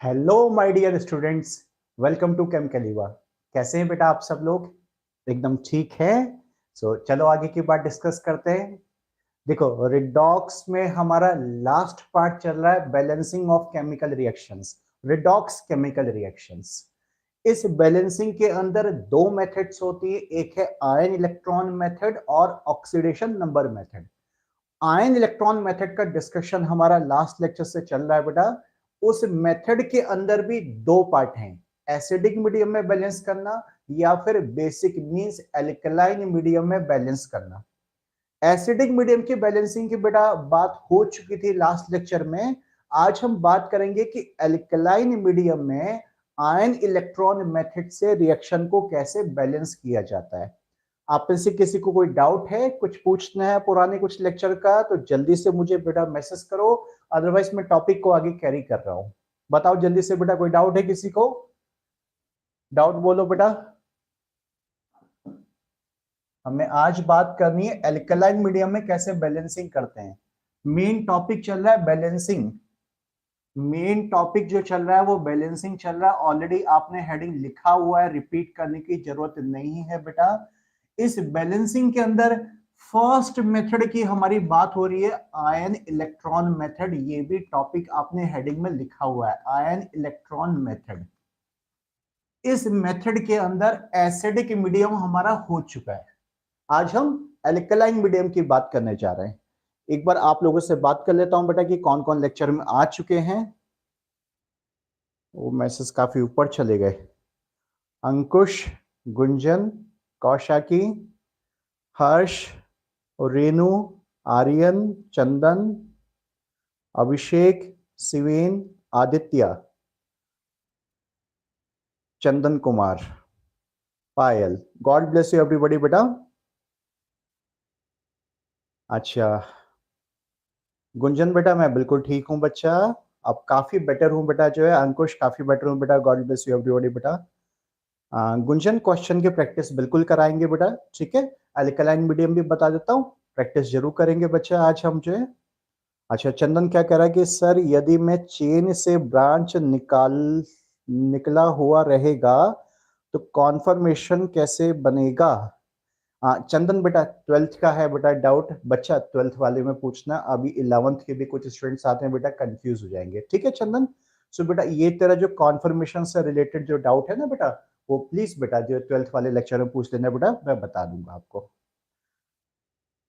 Hello my dear students, welcome to chem कलीवा। कैसे हैं बेटा आप सब लोग? एकदम ठीक है। चलो आगे की बात डिस्कस करते हैं। देखो, रिडॉक्स में हमारा लास्ट पार्ट चल रहा है, balancing of chemical reactions, redox chemical reactions. इस बैलेंसिंग के अंदर दो मेथड्स होती है, एक है आयन इलेक्ट्रॉन मेथड और oxidation number method. Ion electron method का डिस्कशन हमारा लास्ट लेक्चर से चल रहा है बेटा। उस मेथड के अंदर भी दो पार्ट हैं, एसिडिक मीडियम में बैलेंस करना या फिर बेसिक मींस एल्कलाइन मीडियम में बैलेंस करना। एसिडिक मीडियम की बैलेंसिंग की बेटा बात हो चुकी थी लास्ट लेक्चर में। आज हम बात करेंगे कि एल्कलाइन मीडियम में आयन इलेक्ट्रॉन मेथड से रिएक्शन को कैसे बैलेंस किया जाता है। आप में से किसी को कोई डाउट है, कुछ पूछना है पुराने कुछ लेक्चर का, तो जल्दी से मुझे बेटा मैसेज करो, अदरवाइज मैं टॉपिक को आगे कैरी कर रहा हूं। बताओ जल्दी से बेटा, कोई डाउट है किसी को? डाउट बोलो बेटा। हमें आज बात करनी है एल्कलाइन मीडियम में कैसे बैलेंसिंग करते हैं। मेन टॉपिक चल रहा है बैलेंसिंग। मेन टॉपिक जो चल रहा है वो बैलेंसिंग चल रहा है। ऑलरेडी आपने हेडिंग लिखा हुआ है, रिपीट करने की जरूरत नहीं है बेटा। इस बैलेंसिंग के अंदर फर्स्ट मेथड की हमारी बात हो रही है, आयन इलेक्ट्रॉन मेथड। ये भी टॉपिक आपने हेडिंग में लिखा हुआ है, आयन इलेक्ट्रॉन मेथड। इस मेथड के अंदर एसिडिक मीडियम हमारा हो चुका है। आज हम एल्कलाइन मीडियम की बात करने जा रहे हैं। एक बार आप लोगों से बात कर लेता हूं बेटा कि कौन कौन लेक्चर में आ चुके हैं। वो मैसेज काफी ऊपर चले गए। अंकुश, गुंजन, कौशाकी, हर्ष, रेणु, आर्यन, चंदन, अभिषेक, सिवेन, आदित्य, चंदन कुमार, पायल। गॉड ब्लेस यू एवरीबॉडी बेटा। अच्छा गुंजन बेटा, मैं बिल्कुल ठीक हूं बच्चा, अब काफी बेटर हूं बेटा। जो है अंकुश, काफी बेटर हूं बेटा। गॉड ब्लेस यू एवरीबॉडी बेटा। गुंजन, क्वेश्चन की प्रैक्टिस बिल्कुल कराएंगे बेटा, ठीक है। अल्कलाइन मीडियम भी बता देता हूँ, प्रैक्टिस जरूर करेंगे बच्चा आज हम जो है। अच्छा चंदन क्या कह रहा है कि सर यदि मैं चेन से ब्रांच निकला हुआ रहेगा तो कॉन्फर्मेशन कैसे बनेगा? हाँ चंदन बेटा, ट्वेल्थ का है बेटा डाउट। बच्चा ट्वेल्थ वाले में पूछना, अभी 11th के भी कुछ स्टूडेंट्स आते हैं बेटा, कंफ्यूज हो जाएंगे, ठीक है चंदन। सो बेटा ये तेरा जो कॉन्फर्मेशन से रिलेटेड जो डाउट है ना बेटा, वो प्लीज बेटा जो 12th वाले लेक्चर में पूछ लेना बेटा, मैं बता दूंगा आपको।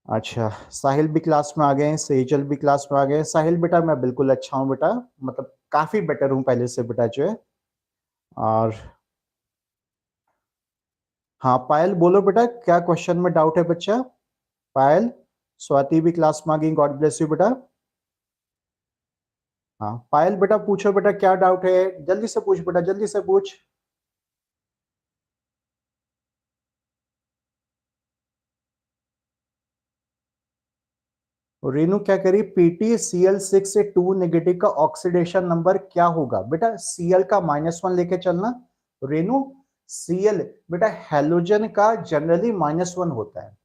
अच्छा साहिल भी क्लास में आ गए, सेजल भी क्लास में आ गए। साहिल बेटा मैं बिल्कुल अच्छा हूँ बेटा, मतलब काफी बेटर हूँ पहले से बेटा जो है। और हाँ पायल बोलो बेटा, क्या क्वेश्चन में डाउट है बच्चा? पायल, स्वाति भी क्लास में आ गई, गॉड ब्लेस यू बेटा। हाँ पायल बेटा पूछो बेटा, क्या डाउट है? जल्दी से पूछ बेटा, जल्दी से पूछ। रेनू क्या करी, पीटी Cl6 से 2 नेगेटिव का ऑक्सीडेशन नंबर क्या होगा? बेटा Cl का -1 लेके चलना रेनू। Cl बेटा हैलोजन का जनरली -1 होता है।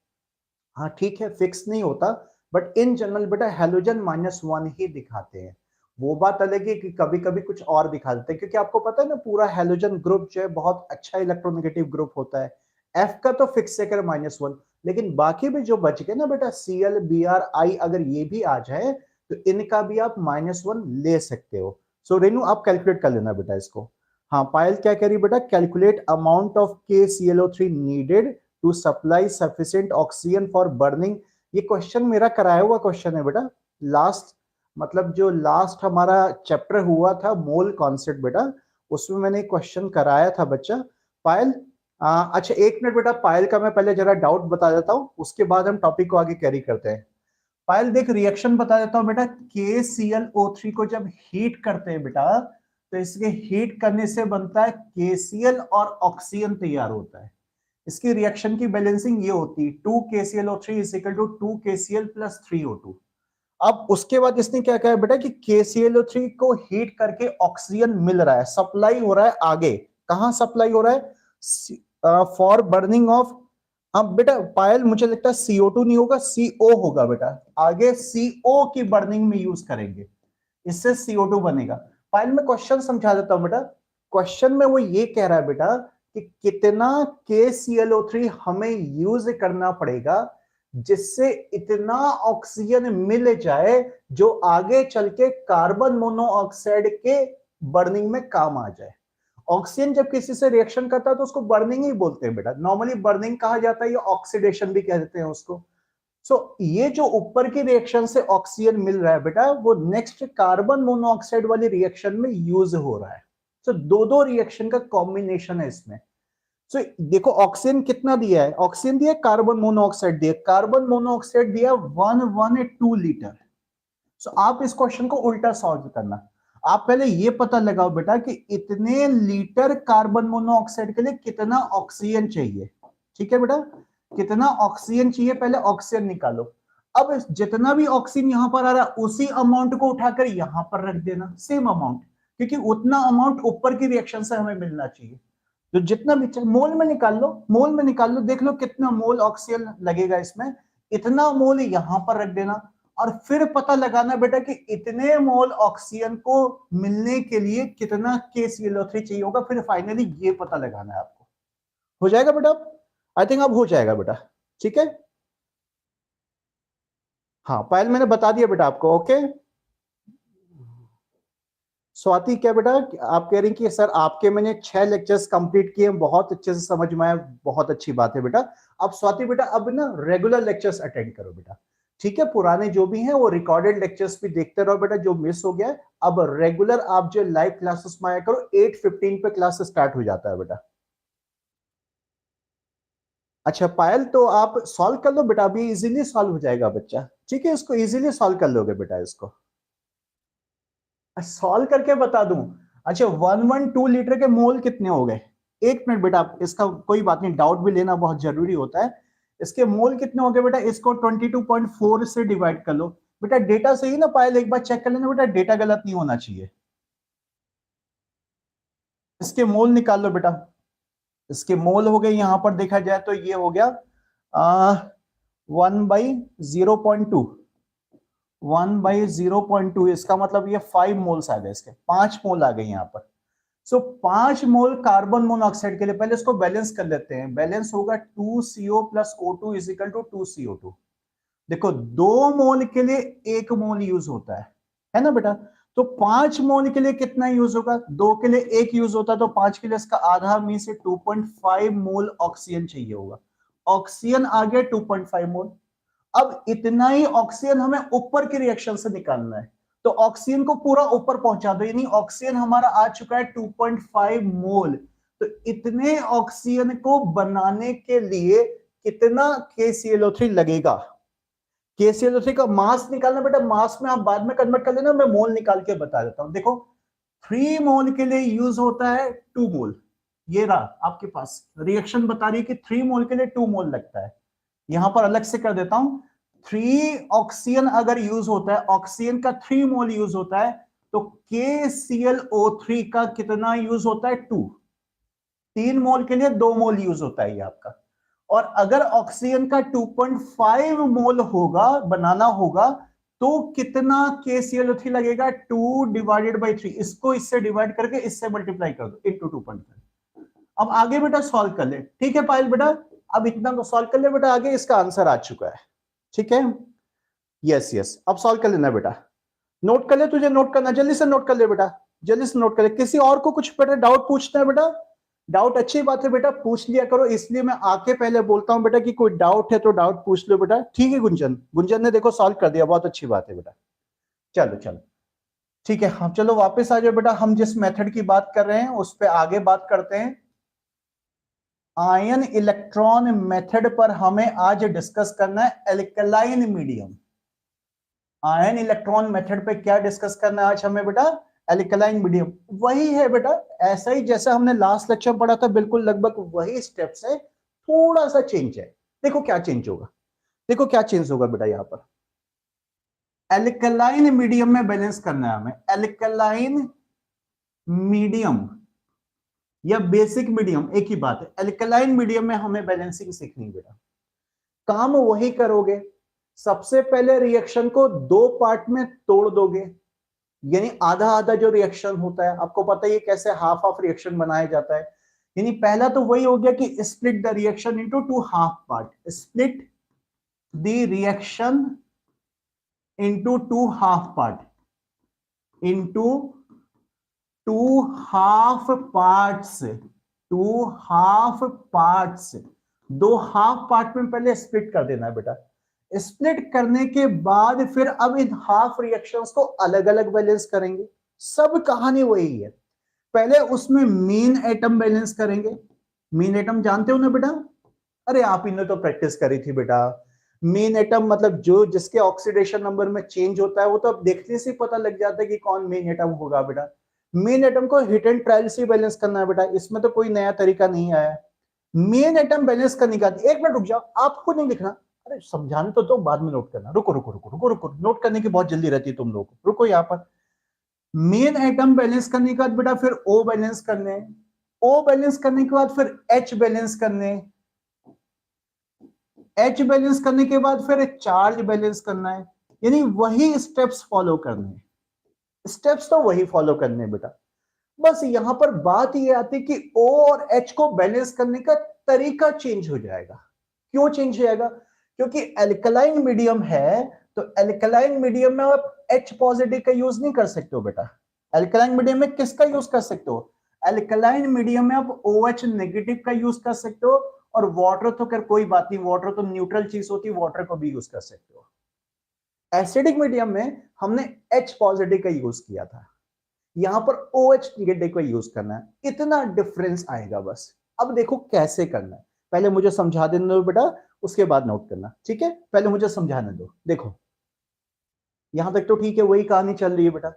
हाँ ठीक है, फिक्स नहीं होता, बट इन जनरल बेटा हैलोजन -1 ही दिखाते हैं। वो बात अलग है कि कभी कभी कुछ और दिखा देते हैं, क्योंकि आपको पता है ना पूरा हैलोजन ग्रुप जो है बहुत अच्छा इलेक्ट्रोनेगेटिव ग्रुप होता है। एफ का तो फिक्स है कर -1, लेकिन बाकी भी जो बच गए ना बेटा Cl, Br, I, अगर ये भी आ जाए तो इनका भी आप -1 ले सकते हो। सो रेनू आप कैलकुलेट कर लेना बेटा इसको। हाँ पायल क्या कह रही बेटा, calculate amount of KClO3 needed to supply sufficient oxygen for burning. ये क्वेश्चन मेरा कराया हुआ क्वेश्चन है बेटा, लास्ट मतलब जो लास्ट हमारा चैप्टर हुआ था मोल कॉन्सेप्ट बेटा, उसमें मैंने क्वेश्चन कराया था बच्चा। पायल अच्छा एक मिनट बेटा, पायल का मैं पहले जरा डाउट बता देता हूँ, उसके बाद हम टॉपिक को आगे कैरी करते हैं। पायल देख रिएक्शन बता देता हूँ बेटा, KClO3 को जब हीट करते हैं बेटा, तो इसके हीट करने से बनता है KCl और ऑक्सीजन तैयार होता है। इसकी रिएक्शन की बैलेंसिंग ये होती है 2KClO3 is equal to 2KCl plus 3O2। अब उसके बाद इसने क्या कहा बेटा कि KClO3 को हीट करके ऑक्सीजन मिल रहा है, सप्लाई हो रहा है आगे। कहां सप्लाई हो रहा है? For burning of. अब बेटा पायल मुझे लगता है CO2 नहीं होगा, CO होगा बेटा, आगे CO की बर्निंग में यूज करेंगे, इससे CO2 बनेगा। पायल में क्वेश्चन समझा देता हूं बेटा। क्वेश्चन में वो ये कह रहा है बेटा कि कितना KClO3 हमें यूज करना पड़ेगा जिससे इतना ऑक्सीजन मिल जाए जो आगे चल के कार्बन मोनोऑक्साइड के बर्निंग में काम आ जाए। ऑक्सीजन जब किसी से रिएक्शन करता है तो उसको बर्निंग ही बोलते हैं बेटा, नॉर्मली बर्निंग कहा जाता है या ऑक्सीडेशन भी कह देते हैं उसको। ये जो ऊपर की रिएक्शन से ऑक्सीजन मिल रहा है बेटा वो नेक्स्ट कार्बन मोनोऑक्साइड वाली रिएक्शन में यूज हो रहा है। दो दो रिएक्शन का कॉम्बिनेशन है इसमें। देखो ऑक्सीजन कितना दिया है, ऑक्सीजन दिया, कार्बन मोनोऑक्साइड दिया, कार्बन मोनोऑक्साइड दिया 112 लीटर। आप इस क्वेश्चन को उल्टा सॉल्व करना। आप पहले ये पता लगाओ बेटा कि इतने लीटर कार्बन मोनोऑक्साइड के लिए कितना ऑक्सीजन चाहिए। ठीक है बेटा, कितना ऑक्सीजन चाहिए, पहले ऑक्सीजन निकालो। अब जितना भी ऑक्सीजन यहां पर आ रहा है उसी अमाउंट को उठाकर यहां पर रख देना, सेम अमाउंट, क्योंकि उतना अमाउंट ऊपर की रिएक्शन से हमें मिलना चाहिए। तो जितना भी मोल में निकाल लो, मोल में निकाल लो, देख लो कितना मोल ऑक्सीजन लगेगा इसमें, इतना मोल यहां पर रख देना। और फिर पता लगाना बेटा कि इतने मोल ऑक्सीजन को मिलने के लिए कितना KClO3 चाहिए होगा, फिर फाइनली ये पता लगाना है आपको। हो जाएगा बेटा? आई थिंक अब हो जाएगा बेटा। ठीक है, हाँ पायल मैंने बता दिया बेटा आपको। ओके स्वाति, क्या बेटा आप कह रही कि सर आपके मैंने 6 लेक्चर्स कंप्लीट किए, बहुत अच्छे से समझ में आया, बहुत अच्छी बात है बेटा। अब स्वाति बेटा अब ना रेगुलर लेक्चर्स अटेंड करो बेटा। ठीक है, पुराने जो भी हैं वो रिकॉर्डेड लेक्चर्स भी देखते रहो बेटा, जो मिस हो गया है। अब रेगुलर आप जो लाइव क्लासेस में आया करो, 8:15 पे क्लास स्टार्ट हो जाता है बेटा। अच्छा पायल, तो आप सॉल्व कर लो बेटा, अभी इजीली सॉल्व हो जाएगा बच्चा। ठीक है, इसको इजीली सॉल्व कर लोगे बेटा इसको। सॉल्व करके बता दूं? अच्छा 112 लीटर के मोल कितने हो गए? एक मिनट बेटा, इसका कोई बात नहीं, डाउट भी लेना बहुत जरूरी होता है। इसके मोल कितने हो गए बेटा? इसको 22.4 से डिवाइड कर लो बेटा। डेटा सही ना पायल? एक बार चेक कर लेना बेटा, डेटा गलत नहीं होना चाहिए। इसके मोल निकाल लो बेटा। इसके मोल हो गए, यहां पर देखा जाए तो ये हो गया 1/0.2, 1/0.2, इसका मतलब ये 5 मोल्स आ गए, इसके 5 मोल आ गए यहाँ पर। 5 मोल कार्बन मोनोऑक्साइड के लिए, पहले इसको बैलेंस कर लेते हैं। बैलेंस होगा 2CO plus O2 is equal to 2CO2। देखो 2 मोल के लिए 1 मोल यूज होता है ना बेटा? तो 5 मोल के लिए कितना यूज होगा? 2 के लिए 1 यूज होता है, तो 5 के लिए इसका आधा मीन से 2.5 मोल ऑक्सीजन चाहिए होगा। ऑक्सीजन आ गया 2.5 मोल। अब इतना ही ऑक्सीजन हमें ऊपर के रिएक्शन से निकालना है, तो ऑक्सीजन को पूरा ऊपर पहुंचा दो, यानी ऑक्सीजन हमारा आ चुका है 2.5 मोल। तो इतने ऑक्सीजन को बनाने के लिए कितना KClO3 लगेगा? KClO3 का मास निकालना बेटा, मास में आप बाद में कन्वर्ट कर लेना, मैं मोल निकाल के बता देता हूं। देखो 3 मोल के लिए यूज होता है 2 मोल, ये रहा आपके पास रिएक्शन बता रही है कि 3 मोल के लिए 2 मोल लगता है। यहां पर अलग से कर देता हूं, 3 ऑक्सीजन अगर यूज होता है, ऑक्सीजन का 3 मोल यूज होता है, तो KClO3 का कितना यूज होता है? 2। 3 मोल के लिए 2 मोल यूज होता है ये आपका। और अगर ऑक्सीजन का 2.5 मोल होगा, बनाना होगा, तो कितना KClO3 लगेगा? 2 डिवाइडेड बाई 3, इसको इससे डिवाइड करके इससे मल्टीप्लाई कर दो, इंटू 2.5। अब आगे बेटा सॉल्व कर ले। ठीक है पायल बेटा, अब इतना तो सॉल्व कर ले बेटा, आगे इसका आंसर आ चुका है। ठीक है, यस यस, अब सॉल्व कर लेना बेटा। नोट कर ले, तुझे नोट करना, जल्दी से नोट कर ले बेटा, जल्दी से नोट कर ले। किसी और को कुछ बेटा डाउट पूछना है बेटा? डाउट अच्छी बात है बेटा, पूछ लिया करो, इसलिए मैं आके पहले बोलता हूं बेटा कि कोई डाउट है तो डाउट पूछ लो बेटा। ठीक है गुंजन, गुंजन ने देखो सॉल्व कर दिया, बहुत अच्छी बात है बेटा। चलो चलो ठीक है, हम चलो वापस आ जाओ बेटा, हम जिस मेथड की बात कर रहे हैं उस पर आगे बात करते हैं। आयन इलेक्ट्रॉन मेथड पर हमें आज डिस्कस करना है alkaline medium. Ion electron method पे क्या डिस्कस करना है आज हमें बेटा? Alkaline medium. वही है बेटा, ऐसा ही जैसा हमने लास्ट लेक्चर पढ़ा था, बिल्कुल लगभग वही स्टेप्स है, थोड़ा सा चेंज है। देखो क्या चेंज होगा, देखो क्या चेंज होगा बेटा। यहां पर एल्कलाइन मीडियम में बैलेंस करना है हमें। एल्कलाइन मीडियम या बेसिक मीडियम एक ही बात है। एल्कलाइन मीडियम में हमें बैलेंसिंग सीखनी है बेटा। काम वही करोगे, सबसे पहले रिएक्शन को 2 पार्ट में तोड़ दोगे। यानी आधा आधा जो रिएक्शन होता है, आपको पता है कैसे हाफ हाफ रिएक्शन बनाया जाता है। यानी पहला तो वही हो गया कि split the reaction into two half part, split the reaction into two half part, into two half parts, two half parts, दो हाफ पार्ट में पहले स्प्लिट कर देना है बेटा। स्प्लिट करने के बाद फिर अब इन हाफ रिएक्शंस को अलग अलग बैलेंस करेंगे। सब कहानी वही है। पहले उसमें मीन एटम बैलेंस करेंगे। मीन एटम जानते हो ना बेटा? अरे आप इन्हें तो प्रैक्टिस करी थी बेटा। मीन एटम मतलब जो जिसके ऑक्सीडेशन नंबर में चेंज होता है, वो तो अब देखने से पता लग जाता है कि कौन मेन एटम होगा बेटा। मेन एटम को हिट एंड ट्रायल से बैलेंस करना है बेटा, इसमें तो कोई नया तरीका नहीं आया। मेन एटम बैलेंस करने का, एक मिनट रुक जाओ, आपको नहीं लिखना। अरे समझाने तो दो, बाद में नोट करना। रुको रुको रुको रुको रुको, नोट करने की बहुत जल्दी रहती है तुम लोग को। रुको यहाँ पर मेन एटम बैलेंस करने के बाद बेटा फिर ओ बैलेंस करने, ओ बैलेंस करने के बाद फिर एच बैलेंस करने, एच बैलेंस करने के बाद फिर चार्ज बैलेंस करना है। यानी वही स्टेप्स फॉलो करने, स्टेप्स तो वही फॉलो करने बेटा। बस यहां पर बात यह आती कि O और H को बैलेंस करने का तरीका चेंज हो जाएगा। क्यों चेंज हो जाएगा? क्योंकि एल्कलाइन मीडियम है, तो एल्कलाइन मीडियम में आप H पॉजिटिव का यूज नहीं कर सकते हो बेटा। एल्कलाइन मीडियम में किसका यूज कर सकते हो? एल्कलाइन मीडियम में आप OH नेगेटिव का यूज कर सकते हो, और वाटर तो कर कोई बात नहीं, वाटर तो न्यूट्रल चीज होती है, वाटर को भी यूज कर सकते हो। एसिडिक मीडियम में हमने H पॉजिटिव का यूज किया था, यहां पर OH नेगेटिव का यूज करना है। इतना डिफरेंस आएगा बस। अब देखो कैसे करना है, पहले मुझे समझा देने दो बेटा, उसके बाद नोट करना, ठीक है? पहले मुझे समझाने दो। देखो यहां तक तो ठीक है, वही कहानी चल रही है बेटा।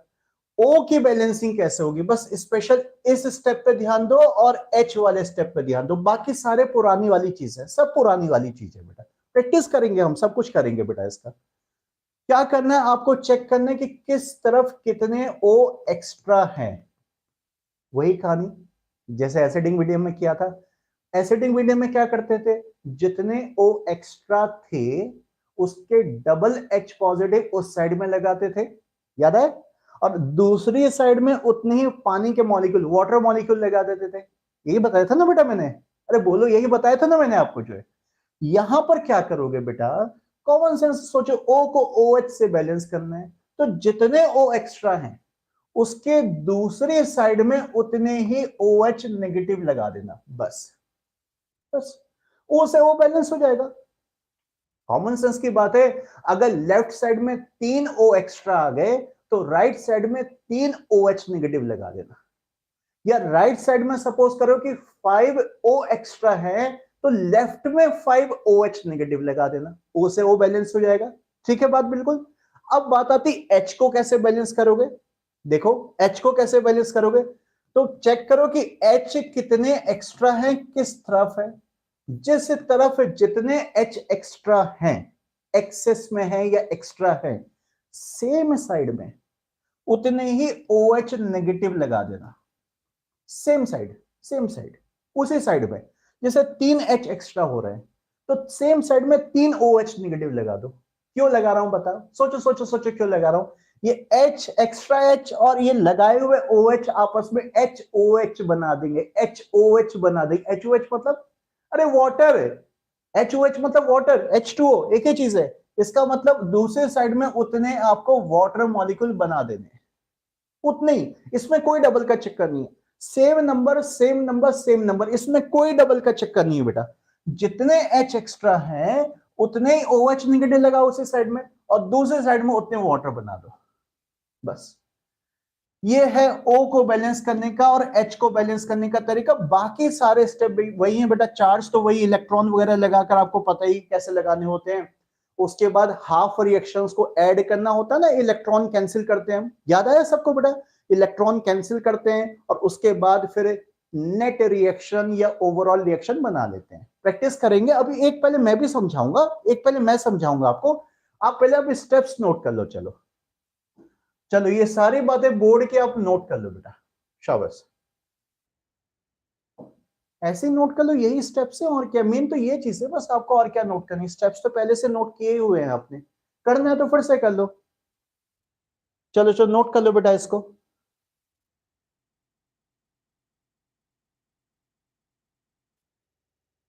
O की बैलेंसिंग कैसे होगी, बस स्पेशल इस स्टेप पे ध्यान दो और H वाले स्टेप पे ध्यान दो। बाकी सारे पुरानी वाली चीज है, सब पुरानी वाली चीज है बेटा। प्रैक्टिस करेंगे हम, सब कुछ करेंगे बेटा। इसका क्या करना है, आपको चेक करना है कि किस तरफ कितने O एक्स्ट्रा हैं। वही कहानी जैसे एसिडिक मीडियम में किया था। एसिडिक मीडियम में क्या करते थे, जितने O एक्स्ट्रा थे उसके डबल H पॉजिटिव उस साइड में लगाते थे, याद है? और दूसरी साइड में उतने ही पानी के मॉलिक्यूल, वाटर मॉलिक्यूल लगा देते थे। यही बताया था ना बेटा मैंने? अरे बोलो, यही बताया था ना मैंने आपको। जो है यहां पर क्या करोगे बेटा, कॉमन सेंस सोचो, O को OH से बैलेंस करना है, तो जितने O एक्स्ट्रा हैं उसके दूसरे साइड में उतने ही OH नेगेटिव लगा देना। बस बस O से O बैलेंस हो जाएगा। कॉमन सेंस की बात है। अगर लेफ्ट साइड में 3 O एक्स्ट्रा आ गए तो राइट साइड में 3 OH नेगेटिव लगा देना। या राइट साइड में सपोज करो कि 5 O एक्स्ट्रा है, तो लेफ्ट में 5 OH नेगेटिव लगा देना। O से O बैलेंस हो जाएगा। ठीक है बात बिल्कुल। अब बात आती H को कैसे बैलेंस करोगे। देखो H को कैसे बैलेंस करोगे, तो चेक करो कि H कितने एक्स्ट्रा हैं, किस तरफ है। जिस तरफ जितने H एक्स्ट्रा हैं, एक्सेस में है या एक्स्ट्रा है, सेम साइड में उतने ही OH नेगेटिव लगा देना। सेम साइड, सेम साइड, उसी साइड में। जैसे 3 H एक्स्ट्रा हो रहे हैं, तो सेम साइड में 3 OH नेगेटिव लगा दो। क्यों लगा रहा हूं बताओ, सोचो सोचो सोचो क्यों लगा रहा हूं। ये H एक्स्ट्रा H और ये लगाए हुए OH आपस में HOH बना देंगे, HOH बना देंगे। HOH मतलब अरे वाटर है, HOH मतलब वाटर, H2O एक ही चीज है। इसका मतलब दूसरे साइड में उतने आपको वाटर मॉलिक्यूल बना देने, उतने ही। इसमें कोई डबल का चक्कर नहीं है। Same number same number same number, इसमें कोई डबल का चक्कर नहीं है बेटा। जितने H एक्स्ट्रा हैं उतने ही OH नेगेटिव लगाओ उसी साइड में, और दूसरे साइड में उतने वाटर बना दो। बस ये है O को बैलेंस करने का और H को बैलेंस करने का तरीका। बाकी सारे स्टेप वही है बेटा। चार्ज तो वही, इलेक्ट्रॉन वगैरह लगाकर आपको पता ही कैसे लगाने होते हैं। उसके बाद हाफ रिएक्शंस को ऐड करना होता है ना, इलेक्ट्रॉन कैंसिल करते हैं, याद आया सबको बेटा? इलेक्ट्रॉन कैंसिल करते हैं और उसके बाद फिर नेट रिएक्शन या ओवरऑल रिएक्शन बना लेते हैं। प्रैक्टिस करेंगे अभी। एक पहले मैं भी समझाऊंगा, एक पहले मैं समझाऊंगा आपको। आप पहले अब स्टेप्स नोट कर लो। चलो चलो ये सारी बातें बोर्ड के आप नोट कर लो बेटा, शाबाश। ऐसे ही नोट कर लो, यही स्टेप्स है और क्या। मेन तो ये चीज है बस, आपको और क्या नोट करनी। स्टेप्स तो पहले से नोट किए हुए हैं आपने, करना है तो फिर से कर लो। चलो चलो नोट कर लो बेटा इसको।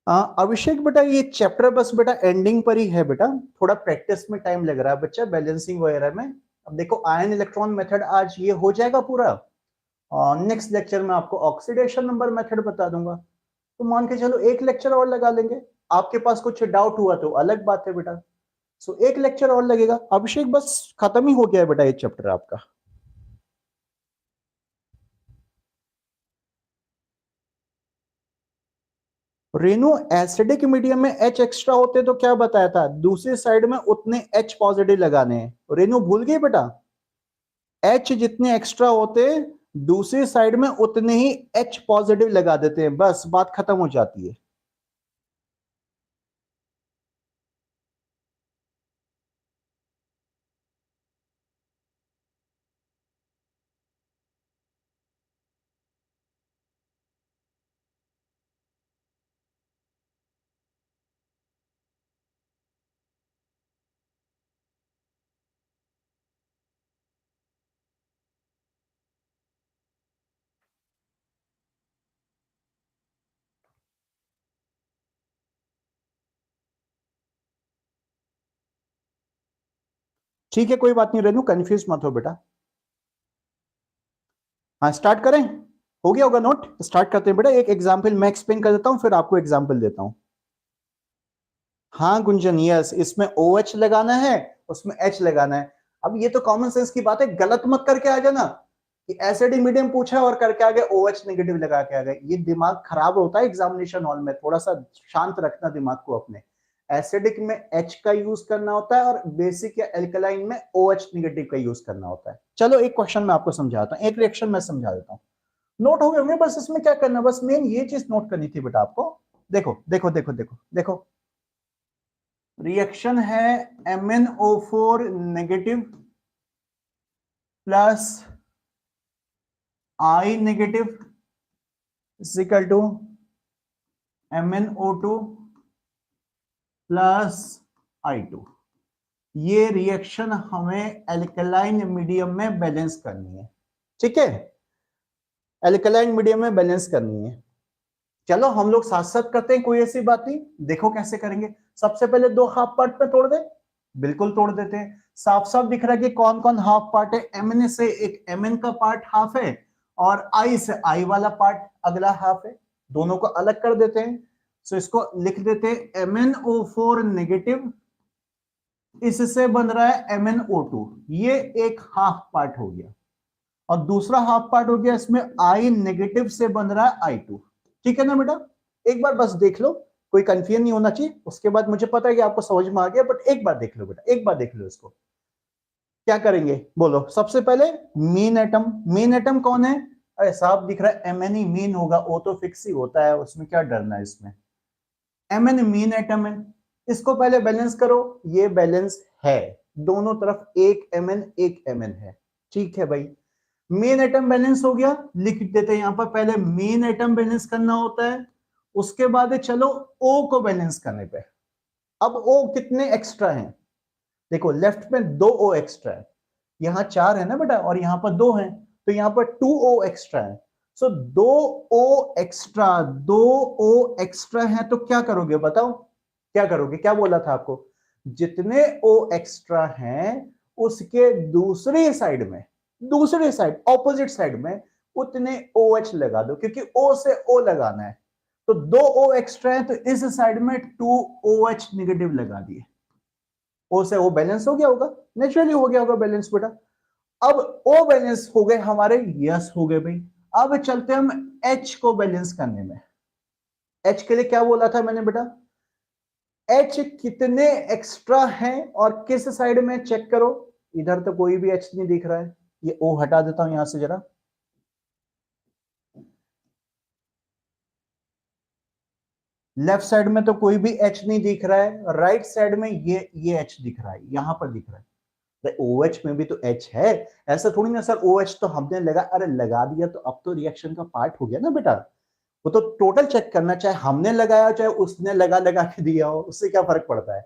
अभिषेक बेटा ये चैप्टर बस बेटा एंडिंग पर ही है बेटा, थोड़ा प्रैक्टिस में टाइम लग रहा है बच्चा, बैलेंसिंग वगैरह में। अब देखो आयन इलेक्ट्रॉन मेथड आज ये हो जाएगा पूरा, और नेक्स्ट लेक्चर में आपको ऑक्सीडेशन नंबर मेथड बता दूंगा। तो मान के चलो एक लेक्चर और लगा लेंगे, आपके पास कुछ डाउट हुआ तो अलग बात है बेटा। सो एक लेक्चर और लगेगा अभिषेक, बस खत्म ही हो गया है बेटा ये चैप्टर आपका। रेनू एसिडिक मीडियम में H एक्स्ट्रा होते तो क्या बताया था, दूसरी साइड में उतने H पॉजिटिव लगाने हैं। रेनू भूल गए बेटा, H जितने एक्स्ट्रा होते दूसरी साइड में उतने ही H पॉजिटिव लगा देते हैं, बस बात खत्म हो जाती है। ठीक है कोई बात नहीं रेनू, कंफ्यूज मत हो बेटा। हाँ स्टार्ट करें, हो गया होगा नोट, स्टार्ट करते हैं बेटा। एक एग्जाम्पल मैं एक्सप्लेन कर देता हूं, फिर आपको एग्जाम्पल देता हूं। हाँ गुंजन यस, इसमें OH लगाना है, उसमें H लगाना है। अब ये तो कॉमन सेंस की बात है, गलत मत करके आ जाना कि एसिडिक मीडियम पूछा और करके आ गए OH नेगेटिव लगा के आ गए, ये दिमाग खराब होता है एग्जामिनेशन हॉल में। थोड़ा सा शांत रखना दिमाग को अपने। एसिडिक में H का यूज करना होता है और बेसिक या एल्कलाइन में OH नेगेटिव का यूज करना होता है। चलो एक क्वेश्चन मैं आपको समझाता हूँ, एक रिएक्शन मैं समझा देता हूँ, नोट हो गए होंगे। बस इसमें क्या करना, बस मेन ये चीज नोट करनी थी बेटा आपको। देखो देखो देखो देखो देखो, रिएक्शन है MnO4 negative plus I negative equal to MnO2 plus I2। ये रिएक्शन हमें एल्कलाइन मीडियम में बैलेंस करनी है, ठीक है, एल्कलाइन मीडियम में बैलेंस करनी है। चलो हम लोग साथ साथ करते हैं, कोई ऐसी बात नहीं। देखो कैसे करेंगे, सबसे पहले दो हाफ पार्ट में तोड़ दे, बिल्कुल तोड़ देते हैं। साफ साफ दिख रहा है कि कौन कौन हाफ पार्ट है। Mn से एक Mn का पार्ट हाफ है और I से I वाला पार्ट अगला हाफ है, दोनों को अलग कर देते हैं। सो इसको लिख देते हैं MnO4 नेगेटिव, इससे बन रहा है MnO2, ये एक हाफ पार्ट हो गया। और दूसरा हाफ पार्ट हो गया इसमें I नेगेटिव से बन रहा है I2। ठीक है ना बेटा, एक बार बस देख लो, कोई कंफ्यूजन नहीं होना चाहिए। उसके बाद मुझे पता है कि आपको समझ में आ गया, बट एक बार देख लो बेटा, एक बार देख लो इसको। क्या करेंगे बोलो, सबसे पहले मीन एटम। मीन एटम कौन है, अरे साफ दिख रहा है Mn ही मीन होगा, वो तो फिक्स ही होता है, उसमें क्या डरना है इसमें। Mn मीन एटम है, इसको पहले बैलेंस करो, ये बैलेंस है, दोनों तरफ एक Mn है। ठीक है भाई, मेन एटम बैलेंस हो गया, लिख देते हैं यहां पर। पहले मेन एटम बैलेंस करना होता है, उसके बाद चलो O को बैलेंस करने पे। अब O कितने एक्स्ट्रा हैं, देखो लेफ्ट में 2 O एक्स्ट्रा है, यहां 4 है ना बेटा, और यहां पर 2 है, तो यहां पर 2 O एक्स्ट्रा है। सो 2 O एक्स्ट्रा, 2 O एक्स्ट्रा है, तो क्या करोगे बताओ, क्या करोगे, क्या बोला था आपको, जितने O एक्स्ट्रा हैं उसके दूसरी साइड में, दूसरी साइड ऑपोजिट साइड में उतने OH लगा दो, क्योंकि O से O लगाना है। तो 2 O एक्स्ट्रा है, तो इस साइड में 2 OH नेगेटिव लगा दिए, O से O बैलेंस हो गया होगा, नेचुरली हो गया होगा बैलेंस बेटा। अब O बैलेंस हो गए हमारे, यस हो गए भाई। अब चलते हम H को बैलेंस करने में। H के लिए क्या बोला था मैंने बेटा, H कितने एक्स्ट्रा हैं और किस साइड में, चेक करो, इधर तो कोई भी H नहीं दिख रहा है, ये O हटा देता हूं यहां से जरा। लेफ्ट साइड में तो कोई भी H नहीं दिख रहा है, राइट साइड में ये H दिख रहा है, यहां पर दिख रहा है। OH में भी तो H है, ऐसा थोड़ी ना सर OH तो हमने लगा, अरे लगा दिया तो अब तो रिएक्शन का पार्ट हो गया ना बेटा। वो तो टोटल चेक करना, चाहे हमने लगाया चाहे उसने लगा लगा के दिया हो, उससे क्या फर्क पड़ता है।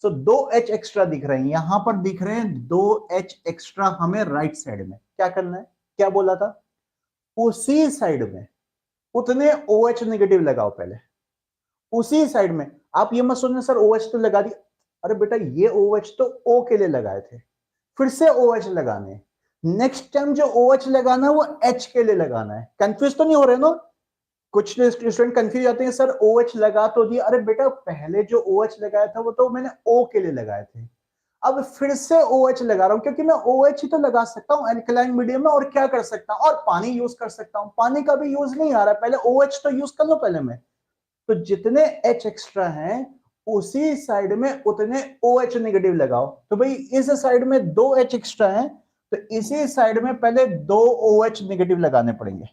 सो 2H एक्स्ट्रा दिख रहे हैं, यहां पर दिख रहे हैं 2H एक्स्ट्रा हमें राइट साइड में। क्या करना है, क्या बोला था, उसी साइड में उतने OH नेगेटिव लगाओ पहले, उसी साइड में। आप ये मत सोचना सर OH तो लगा दी, अरे बेटा ये OH तो O के लिए लगाए थे, फिर से OH लगाने, नेक्स्ट टाइम जो OH लगाना है वो H के लिए लगाना है। कंफ्यूज तो नहीं हो रहे ना, कुछ स्टूडेंट कंफ्यूज जाते हैं सर OH लगा तो दिया, अरे बेटा पहले जो OH लगाया था वो तो मैंने O के लिए लगाए थे, अब फिर से OH लगा रहा हूं क्योंकि मैं OH ही तो लगा सकता हूं एल्कलाइन मीडियम में, और क्या कर सकता हूं, और पानी यूज कर सकता हूं, पानी का भी यूज नहीं आ रहा है, पहले OH तो यूज कर लो पहले मैं। तो जितने H एक्स्ट्रा हैं उसी साइड में उतने OH नेगेटिव लगाओ। तो भाई इस साइड में 2H एक्स्ट्रा है तो इसी साइड में पहले 2 OH नेगेटिव लगाने पड़ेंगे,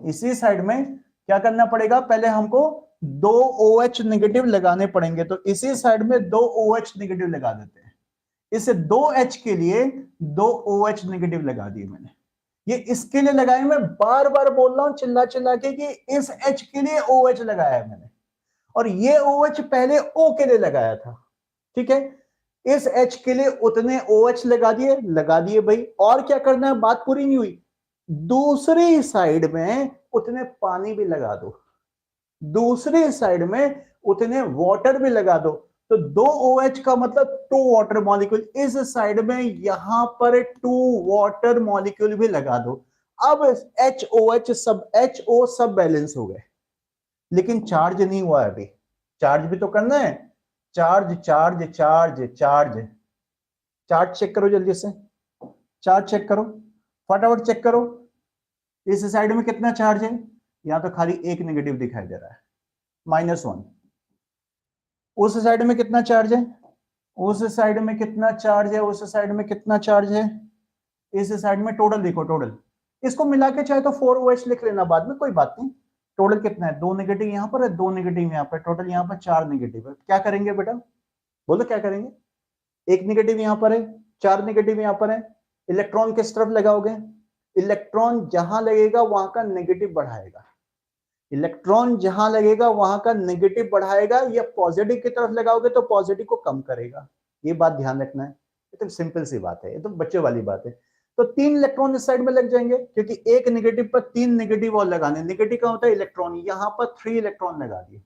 इसी साइड में क्या करना पड़ेगा, पहले हमको 2 OH नेगेटिव लगाने पड़ेंगे। तो इसी साइड में 2 OH नेगेटिव लगा देते हैं, इसे 2H के लिए 2 OH नेगेटिव लगा दिए मैंने। ये इसके लिए लगाए, मैं बार बार बोल रहा हूं चिल्ला चिल्ला के कि इस H के लिए OH लगाया है मैंने, और ये OH पहले O के लिए लगाया था, ठीक है। इस H के लिए उतने OH लगा दिए भाई, और क्या करना है, बात पूरी नहीं हुई, दूसरी साइड में उतने पानी भी लगा दो, दूसरी साइड में उतने वाटर भी लगा दो। तो 2 OH का मतलब 2 वाटर मॉलिक्यूल, इस साइड में यहां पर 2 वाटर मॉलिक्यूल भी लगा दो। अब HOH सब HO सब बैलेंस हो गए, लेकिन चार्ज नहीं हुआ अभी, चार्ज भी तो करना है, charge charge charge charge charge cheque करो जल्दी से, चार्ज चेक करो फटाफट चेक करो, इस साइड में कितना चार्ज है, यहां तो खाली एक नेगेटिव दिखाई दे रहा है -1। उस साइड में कितना चार्ज है, उस साइड में कितना चार्ज है, उस साइड में कितना चार्ज है, इस साइड में टोटल देखो, टोटल इसको मिला के चाहे तो 4OH लिख लेना बाद में, कोई बात नहीं। टोटल कितना है, 2 नेगेटिव यहां पर है, 2 नेगेटिव यहां पर, टोटल यहां पर 4 नेगेटिव है। क्या करेंगे बेटा, बोलो क्या करेंगे, एक नेगेटिव यहां पर है, 4 नेगेटिव यहां पर है, इलेक्ट्रॉन किस तरफ लगाओगे, इलेक्ट्रॉन जहां लगेगा वहां का नेगेटिव बढ़ाएगा, इलेक्ट्रॉन जहां लगेगा वहां का नेगेटिव बढ़ाएगा, या पॉजिटिव की तरफ लगाओगे तो पॉजिटिव को कम करेगा। ये बात ध्यान रखना है, ये तो सिंपल सी बात है, ये तो बच्चे वाली बात है। तो 3 इलेक्ट्रॉन इस साइड में लग जाएंगे, क्योंकि एक नेगेटिव पर 3 नेगेटिव और लगाने, नेगेटिव का होता है इलेक्ट्रॉन, यहां पर 3 इलेक्ट्रॉन लगा दिए।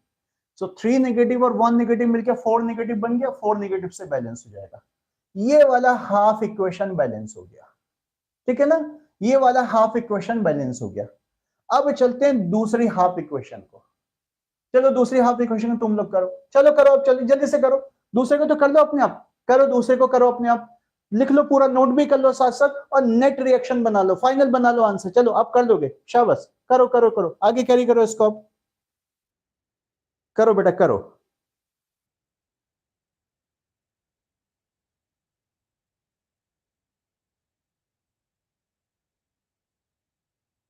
सो 3 नेगेटिव और 1 नेगेटिव मिलकर 4 नेगेटिव बन गया, 4 नेगेटिव से बैलेंस हो जाएगा। ये वाला हाफ इक्वेशन बैलेंस हो गया, ठीक है ना, ये वाला हाफ इक्वेशन बैलेंस हो गया। अब चलते हैं दूसरी हाफ इक्वेशन को, चलो दूसरी हाफ इक्वेशन तुम लोग करो, चलो करो, अब चलो जल्दी से करो, दूसरे को तो कर लो अपने आप, करो दूसरे को करो अपने आप, लिख लो पूरा, नोट भी कर लो साथ साथ, और नेट रिएक्शन बना लो, फाइनल बना लो आंसर। चलो आप कर दोगे, शाबाश, करो करो करो, आगे कैरी करो इसको, अब करो बेटा करो।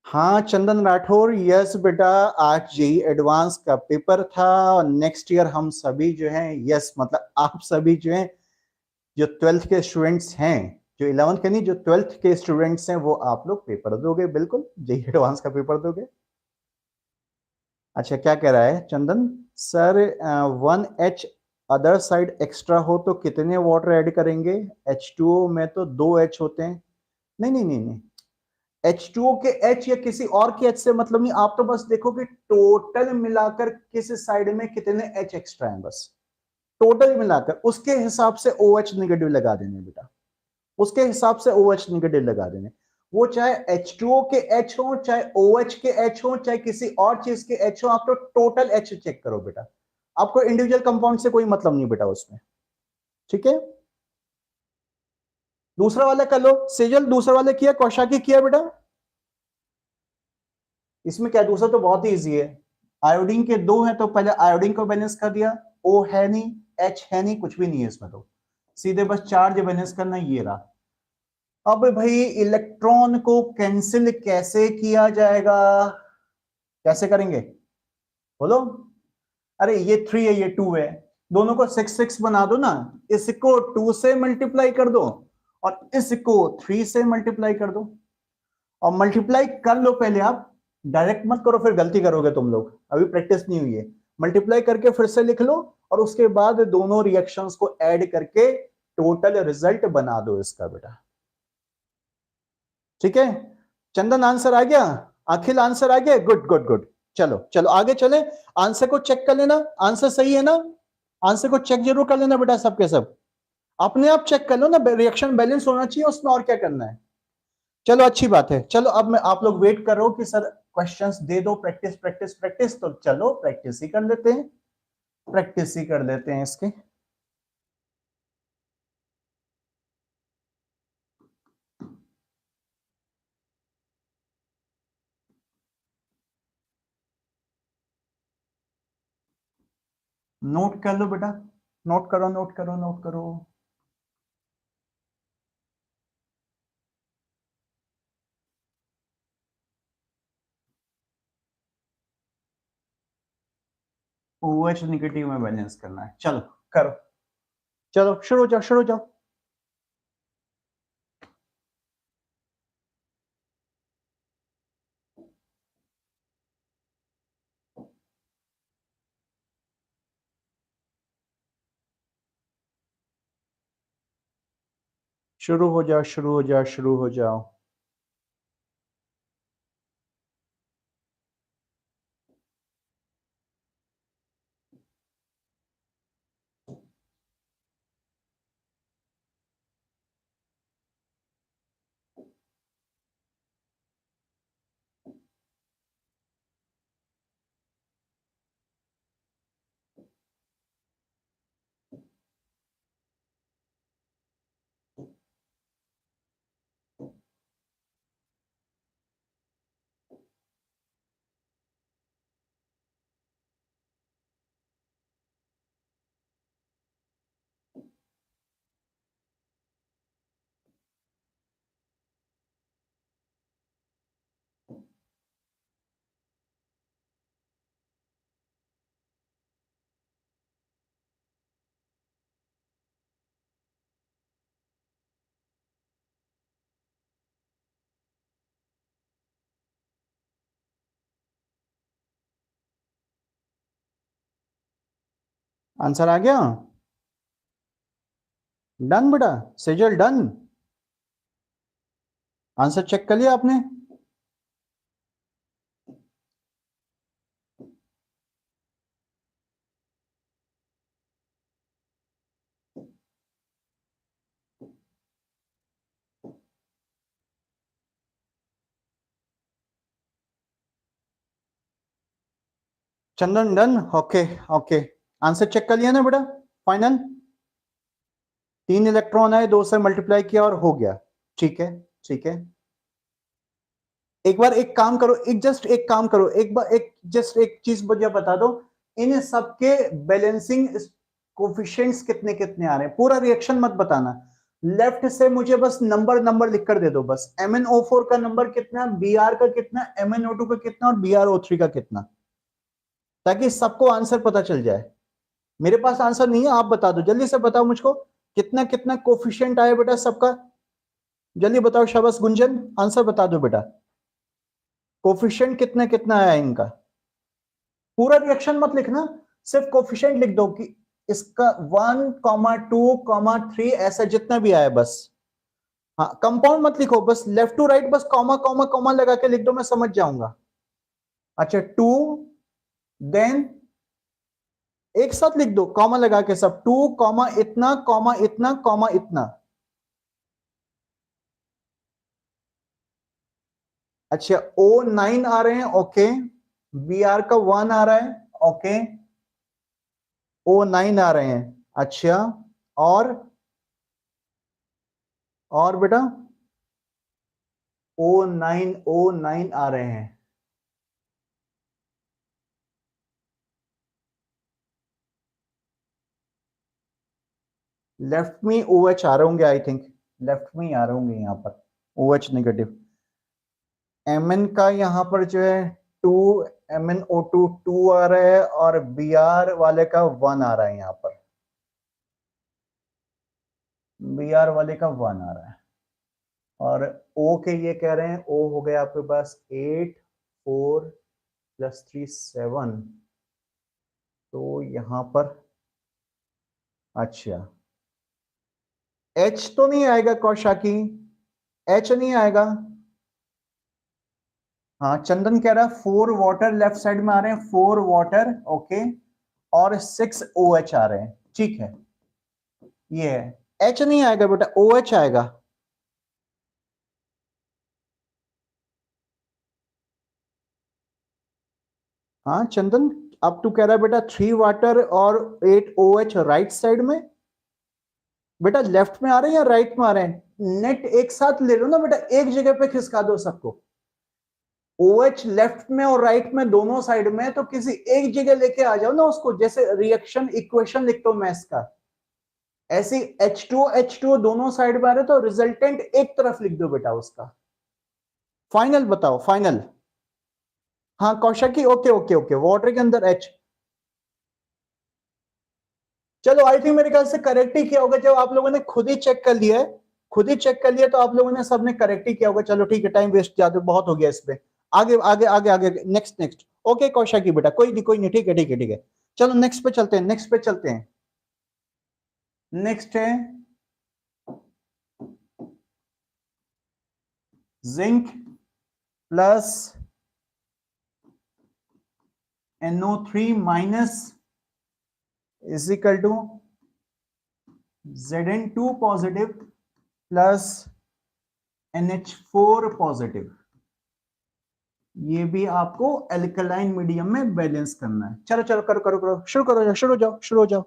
हाँ चंदन राठौर, यस बेटा, आज जेई एडवांस का पेपर था, और नेक्स्ट ईयर हम सभी जो हैं, यस मतलब आप सभी जो हैं, जो 12th के स्टूडेंट्स हैं, जो 11th के नहीं, जो 12th के स्टूडेंट्स हैं, वो आप लोग पेपर दोगे, बिल्कुल जेई एडवांस का पेपर दोगे। अच्छा क्या कह रहा है Chandan sir, 1H other side extra हो तो कितने वाटर ऐड करेंगे, H2O में तो 2H होते हैं, नहीं नहीं नहीं नहीं, H2O के H या किसी और के H से मतलब नहीं, आप तो बस देखो कि टोटल मिलाकर किस साइड में कितने H एक्स्ट्रा हैं, बस टोटल मिलाकर उसके हिसाब से OH नेगेटिव लगा देने बेटा, उसके हिसाब से OH नेगेटिव लगा देने, वो चाहे H2O के H हो, चाहे OH के H हो, चाहे किसी और चीज के H हो, आप तो टोटल H चेक करो बेटा, आपको इंडिविजुअल कंपाउंड से कोई मतलब नहीं बेटा उसमें, ठीक है। दूसरा वाला कर लो, सेजल दूसरा वाला किया, कौशाकी किया बेटा, इसमें क्या, दूसरा तो बहुत ही इजी है, आयोडीन के 2 हैं तो पहले आयोडीन को बैलेंस कर दिया, O है नहीं, H है नहीं, कुछ भी नहीं है इसमें, तो सीधे बस चार्ज बैलेंस करना, ये रहा। अब भाई इलेक्ट्रॉन को कैंसिल कैसे किया जाएगा, कैसे करेंगे बोलो, अरे ये 3 है ये 2 है, दोनों को 6 6 बना दो ना, इसको 2 से मल्टीप्लाई कर दो और इसको 3 से मल्टीप्लाई कर दो, और मल्टीप्लाई कर लो पहले आप, डायरेक्ट मत करो फिर गलती करोगे तुम लोग, अभी प्रैक्टिस नहीं हुई है, मल्टीप्लाई करके फिर से लिख लो और उसके बाद दोनों रिएक्शंस को ऐड करके टोटल रिजल्ट बना दो इसका बेटा। ठीक है, चंदन आंसर आ गया, अखिल आंसर आ गया, गुड गुड गुड। चलो चलो आगे चले, आंसर को चेक कर लेना, आंसर सही है ना, आंसर को चेक जरूर कर लेना बेटा सबके सब, अपने आप चेक कर लो ना, रिएक्शन बैलेंस होना चाहिए उसमें, और क्या करना है। चलो अच्छी बात है, चलो अब मैं आप लोग वेट कर रहे हो कि सर क्वेश्चंस दे दो, प्रैक्टिस प्रैक्टिस प्रैक्टिस, तो चलो प्रैक्टिस ही कर लेते हैं, प्रैक्टिस ही कर लेते हैं इसके। नोट कर लो बेटा, नोट करो नोट करो नोट करो। OH निगेटिव में बैलेंस करना है, चलो करो, चलो शुरू हो जाओ शुरू हो जाओ। शुरू हो जाओ शुरू हो जाओ शुरू हो जाओ। आंसर आ गया, डन बेटा, सेजल डन, आंसर चेक कर लिया आपने। Chandan done, okay okay, answer check कर लिया ना बेटा, फाइनल 3 इलेक्ट्रॉन आए, 2 से मल्टीप्लाई किया और हो गया। ठीक है ठीक है, एक बार एक काम करो, एक जस्ट एक काम करो, एक बार एक जस्ट एक चीज मुझे बता दो, इन सबके बैलेंसिंग कोफिशिएंट्स कितने कितने आ रहे हैं, पूरा रिएक्शन मत बताना, लेफ्ट से मुझे बस नंबर नंबर लिख कर दे दो बस, MnO4 का नंबर कितना, Br का कितना, MnO2 का कितना और BrO3 का कितना, ताकि सबको आंसर पता चल जाए। मेरे पास आंसर नहीं है, आप बता दो, जल्दी से बताओ मुझको, कितना कितना कोफिशिएंट आया बेटा सबका, जल्दी बताओ, शाबाश गुंजन, आंसर बता दो बेटा, कोफिशिएंट कितना कितना आया इनका, पूरा रिएक्शन मत लिखना, सिर्फ कोफिशिएंट लिख दो कि इसका 1,2,3 ऐसा जितना भी आया बस। हाँ कंपाउंड मत लिखो, बस लेफ्ट टू राइट बस कॉमा कॉमा कॉमा लगा के लिख दो, मैं समझ जाऊंगा। अच्छा 2, देन एक साथ लिख दो कॉमा लगा के सब, 2 कॉमा इतना कॉमा इतना कॉमा इतना। अच्छा O9 आ रहे हैं, ओके, Br का 1 आ रहा है, ओके, O9 आ रहे हैं, अच्छा, और बेटा O9 आ रहे हैं, लेफ्ट में OH आ रहे होंगे, आई थिंक लेफ्ट में ही आ रहे होंगे यहाँ पर OH नेगेटिव। Mn का यहाँ पर जो है 2, MnO2 2 आ रहा है और Br वाले का 1 आ रहा है, यहाँ पर Br वाले का 1 आ रहा है, और O के ये कह रहे हैं, O हो गया आपके पास 8, 4 + 3 7, तो यहां पर अच्छा एच तो नहीं आएगा कौशाकी, एच नहीं आएगा। हाँ चंदन कह रहा है 4 वाटर लेफ्ट साइड में आ रहे हैं, 4 वाटर ओके, और 6 ओ एच आ रहे हैं, ठीक है। ये है एच नहीं आएगा बेटा, ओ एच आएगा। हाँ चंदन, अब तू कह रहा है बेटा 3 वाटर और 8 ओ एच राइट साइड में। बेटा लेफ्ट में आ रहे हैं या राइट में आ रहे हैं, नेट एक साथ ले लो ना बेटा, एक जगह पे खिसका दो सबको। ओ एच लेफ्ट में और राइट में दोनों साइड में, तो किसी एक जगह लेके आ जाओ ना उसको, जैसे रिएक्शन इक्वेशन लिखते हो मैथ्स का, ऐसे H2O दोनों साइड में आ रहे तो रिजल्टेंट एक तरफ लिख दो बेटा उसका। फाइनल बताओ फाइनल। हाँ Kaushiki okay okay okay, water के अंदर एच। चलो आई थिंक मेरे ख्याल से करेक्ट ही किया होगा, जब आप लोगों ने खुद ही चेक कर लिया है, खुद ही चेक कर लिया तो आप लोगों ने सबने करेक्ट ही किया होगा। चलो ठीक है, टाइम वेस्ट ज्यादा बहुत हो गया इस पे। आगे आगे आगे आगे, नेक्स्ट नेक्स्ट। ओके कौशकी बेटा, कोई नहीं ठीक है ठीक है ठीक है। चलो नेक्स्ट पे चलते हैं, नेक्स्ट पे चलते हैं। नेक्स्ट है zinc plus NO3 minus is equal to Zn2 positive plus NH4 positive. ये भी आपको एल्कलाइन मीडियम में बैलेंस करना है। चलो चलो करो करो करो, शुरू करो, शुरू हो जाओ, शुरू हो जाओ।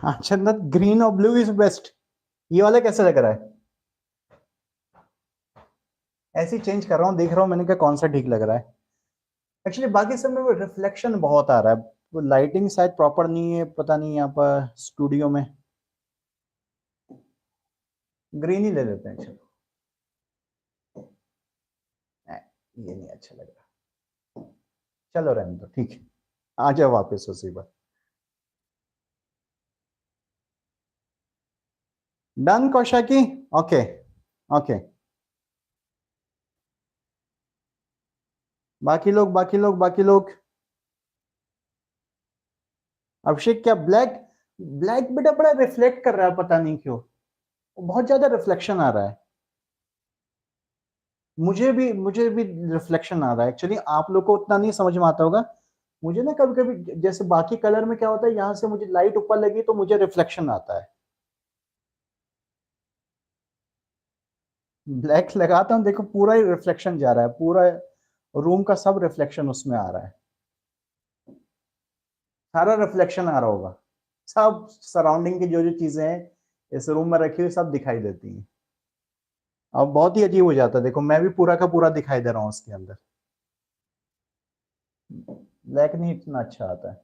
हाँ चंदन, ग्रीन और ब्लू इज बेस्ट। ये वाला कैसे लग रहा है? ऐसे ही चेंज कर रहा हूँ, देख रहा हूँ मैंने कहा कौन सा ठीक लग रहा है। एक्चुअली बाकी सब में वो रिफ्लेक्शन बहुत आ रहा है, वो लाइटिंग शायद प्रॉपर नहीं है, पता नहीं यहाँ पर स्टूडियो में। ग्रीन ही ले लेते हैं चलो। ये नहीं अच्छा लग रहा, चलो रहने दो ठीक है। आ जाओ वापस उसी पर। डन कौशाकी। Okay okay. बाकी लोग। अभिषेक क्या ब्लैक? ब्लैक बेटा बड़ा रिफ्लेक्ट कर रहा है, पता नहीं क्यों, बहुत ज्यादा रिफ्लेक्शन आ रहा है। मुझे भी रिफ्लेक्शन आ रहा है एक्चुअली, आप लोग को उतना नहीं समझ में आता होगा। मुझे ना कभी कभी जैसे बाकी कलर में क्या होता है, यहां से मुझे लाइट ऊपर लगी तो मुझे रिफ्लेक्शन आता है। ब्लैक लगाता हूँ देखो, पूरा ही रिफ्लेक्शन जा रहा है, पूरा रूम का सब रिफ्लेक्शन उसमें आ रहा है। सारा रिफ्लेक्शन आ रहा होगा, सब सराउंडिंग की जो जो चीजें हैं इस रूम में रखी हुई सब दिखाई देती हैं। अब बहुत ही अजीब हो जाता है, देखो मैं भी पूरा का पूरा दिखाई दे रहा हूँ उसके अंदर। ब्लैक नहीं इतना अच्छा आता है।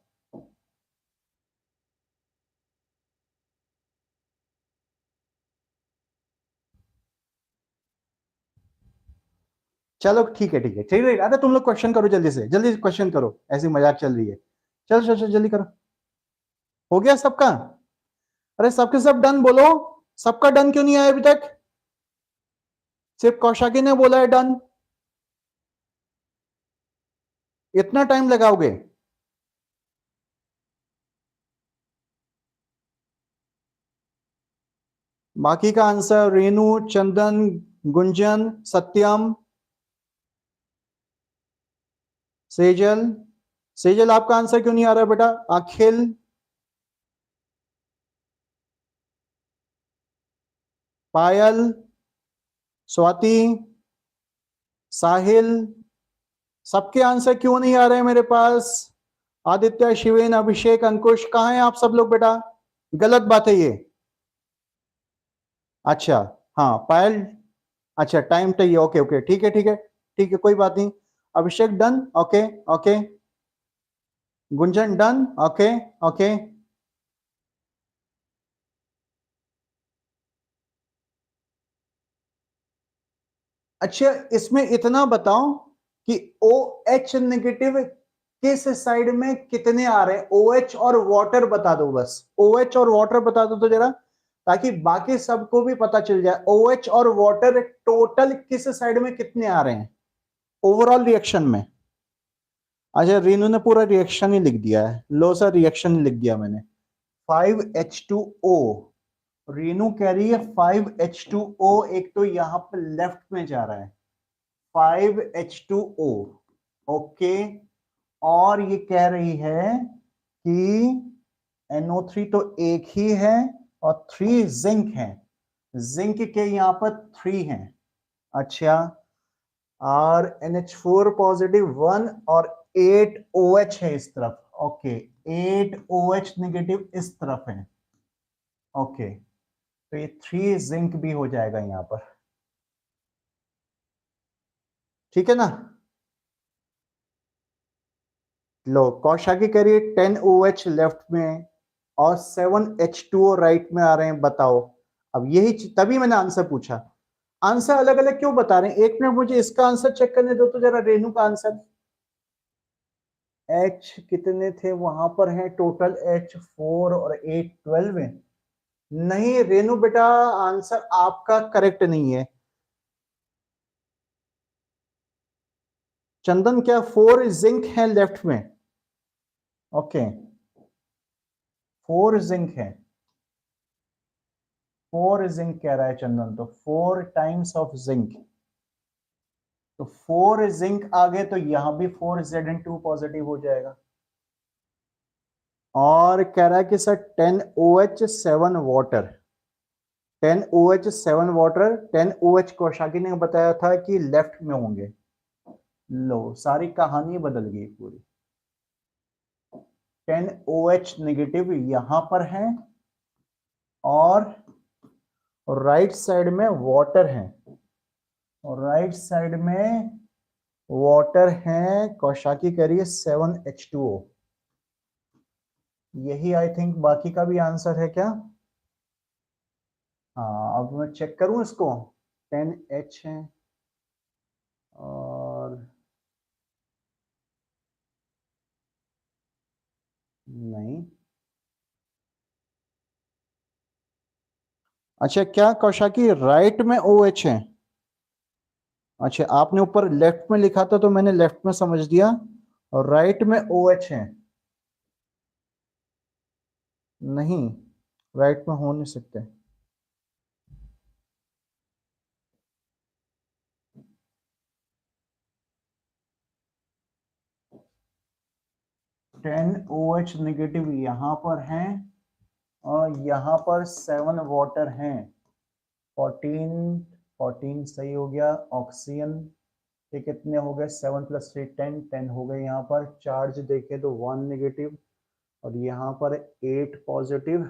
चलो ठीक है ठीक है ठीक है। अरे तुम लोग क्वेश्चन करो जल्दी से, जल्दी क्वेश्चन करो, ऐसी मजाक चल रही है। चलो चलो चलो जल्दी करो। हो गया सबका? अरे सबके सब डन बोलो। सबका डन क्यों नहीं आया अभी तक? सिर्फ कौशाकी ने बोला है डन। इतना टाइम लगाओगे? बाकी का आंसर रेनू, चंदन, गुंजन, सत्यम, सेजल। सेजल आपका आंसर क्यों नहीं आ रहा है बेटा? अखिल, पायल, स्वाति, साहिल, सबके आंसर क्यों नहीं आ रहे हैं मेरे पास? आदित्य, शिवेन, अभिषेक, अंकुश, कहां हैं आप सब लोग बेटा? गलत बात है ये। अच्छा, हाँ पायल। अच्छा टाइम चाहिए, ओके ओके ठीक है ठीक है ठीक है, कोई बात नहीं। Abhishek done, okay okay. Gunjan done, okay okay. अच्छा इसमें इतना बताओ कि ओ एच नेगेटिव किस साइड में कितने आ रहे हैं? ओ एच और वाटर बता दो बस, ओ एच और वाटर बता दो तो जरा, ताकि बाकी सबको भी पता चल जाए ओ एच और वाटर टोटल किस साइड में कितने आ रहे हैं ओवरऑल रिएक्शन में। अच्छा रीनू ने पूरा रिएक्शन ही लिख दिया है, लो सर रिएक्शन लिख दिया मैंने। 5H2O, रीनू कह रही है 5H2O, एक तो यहां पर लेफ्ट में जा रहा है 5H2O, ओके। और ये कह रही है कि NO3 तो एक ही है और 3 जिंक है, जिंक के यहां पर 3 हैं। अच्छा, और NH4 पॉजिटिव 1 और 8 OH है इस तरफ, ओके 8 OH नेगेटिव इस तरफ है, ओके। तो ये 3 जिंक भी हो जाएगा यहां पर, ठीक है ना? लो कौशाकी कह रही है 10 OH लेफ्ट में और 7H2O राइट में आ रहे हैं, बताओ। अब यही तभी मैंने आंसर पूछा। आंसर अलग अलग क्यों बता रहे हैं? एक मिनट मुझे इसका आंसर चेक करने दो तो जरा, रेनू का आंसर। एच कितने थे वहां पर? है टोटल H4 और 8 12 है। नहीं रेनू बेटा, आंसर आपका करेक्ट नहीं है। चंदन क्या 4 जिंक है लेफ्ट में? ओके 4 जिंक है, 4 जिंक कह रहा है चंदन, तो 4 टाइम्स ऑफ जिंक, तो 4 जिंक आ गए तो यहां भी 4Zn2 पॉजिटिव हो जाएगा। और कह रहा है कि sir 10OH 7 water, 10OH 7 water, 10OH कौशाकी ने बताया था कि लेफ्ट में होंगे। लो सारी कहानी बदल गई पूरी। 10OH नेगेटिव यहां पर है और राइट साइड में वाटर है, और राइट साइड में वाटर है, कौशाकी कह रही है 7H2O। यही आई थिंक बाकी का भी आंसर है क्या? हाँ अब मैं चेक करूं इसको। 10H है और नहीं। अच्छा क्या कौशाकी राइट में OH है? अच्छा आपने ऊपर लेफ्ट में लिखा था तो मैंने लेफ्ट में समझ दिया, और राइट में OH है। नहीं, राइट में हो नहीं सकते। 10OH नेगेटिव यहां पर है और यहाँ पर 7 वाटर हैं। 14, 14 सही हो गया। ऑक्सीजन के कितने हो गए? 7 + 3 10, 10 हो गए। यहाँ पर चार्ज देखे तो 1 नेगेटिव और यहाँ पर 8 पॉजिटिव,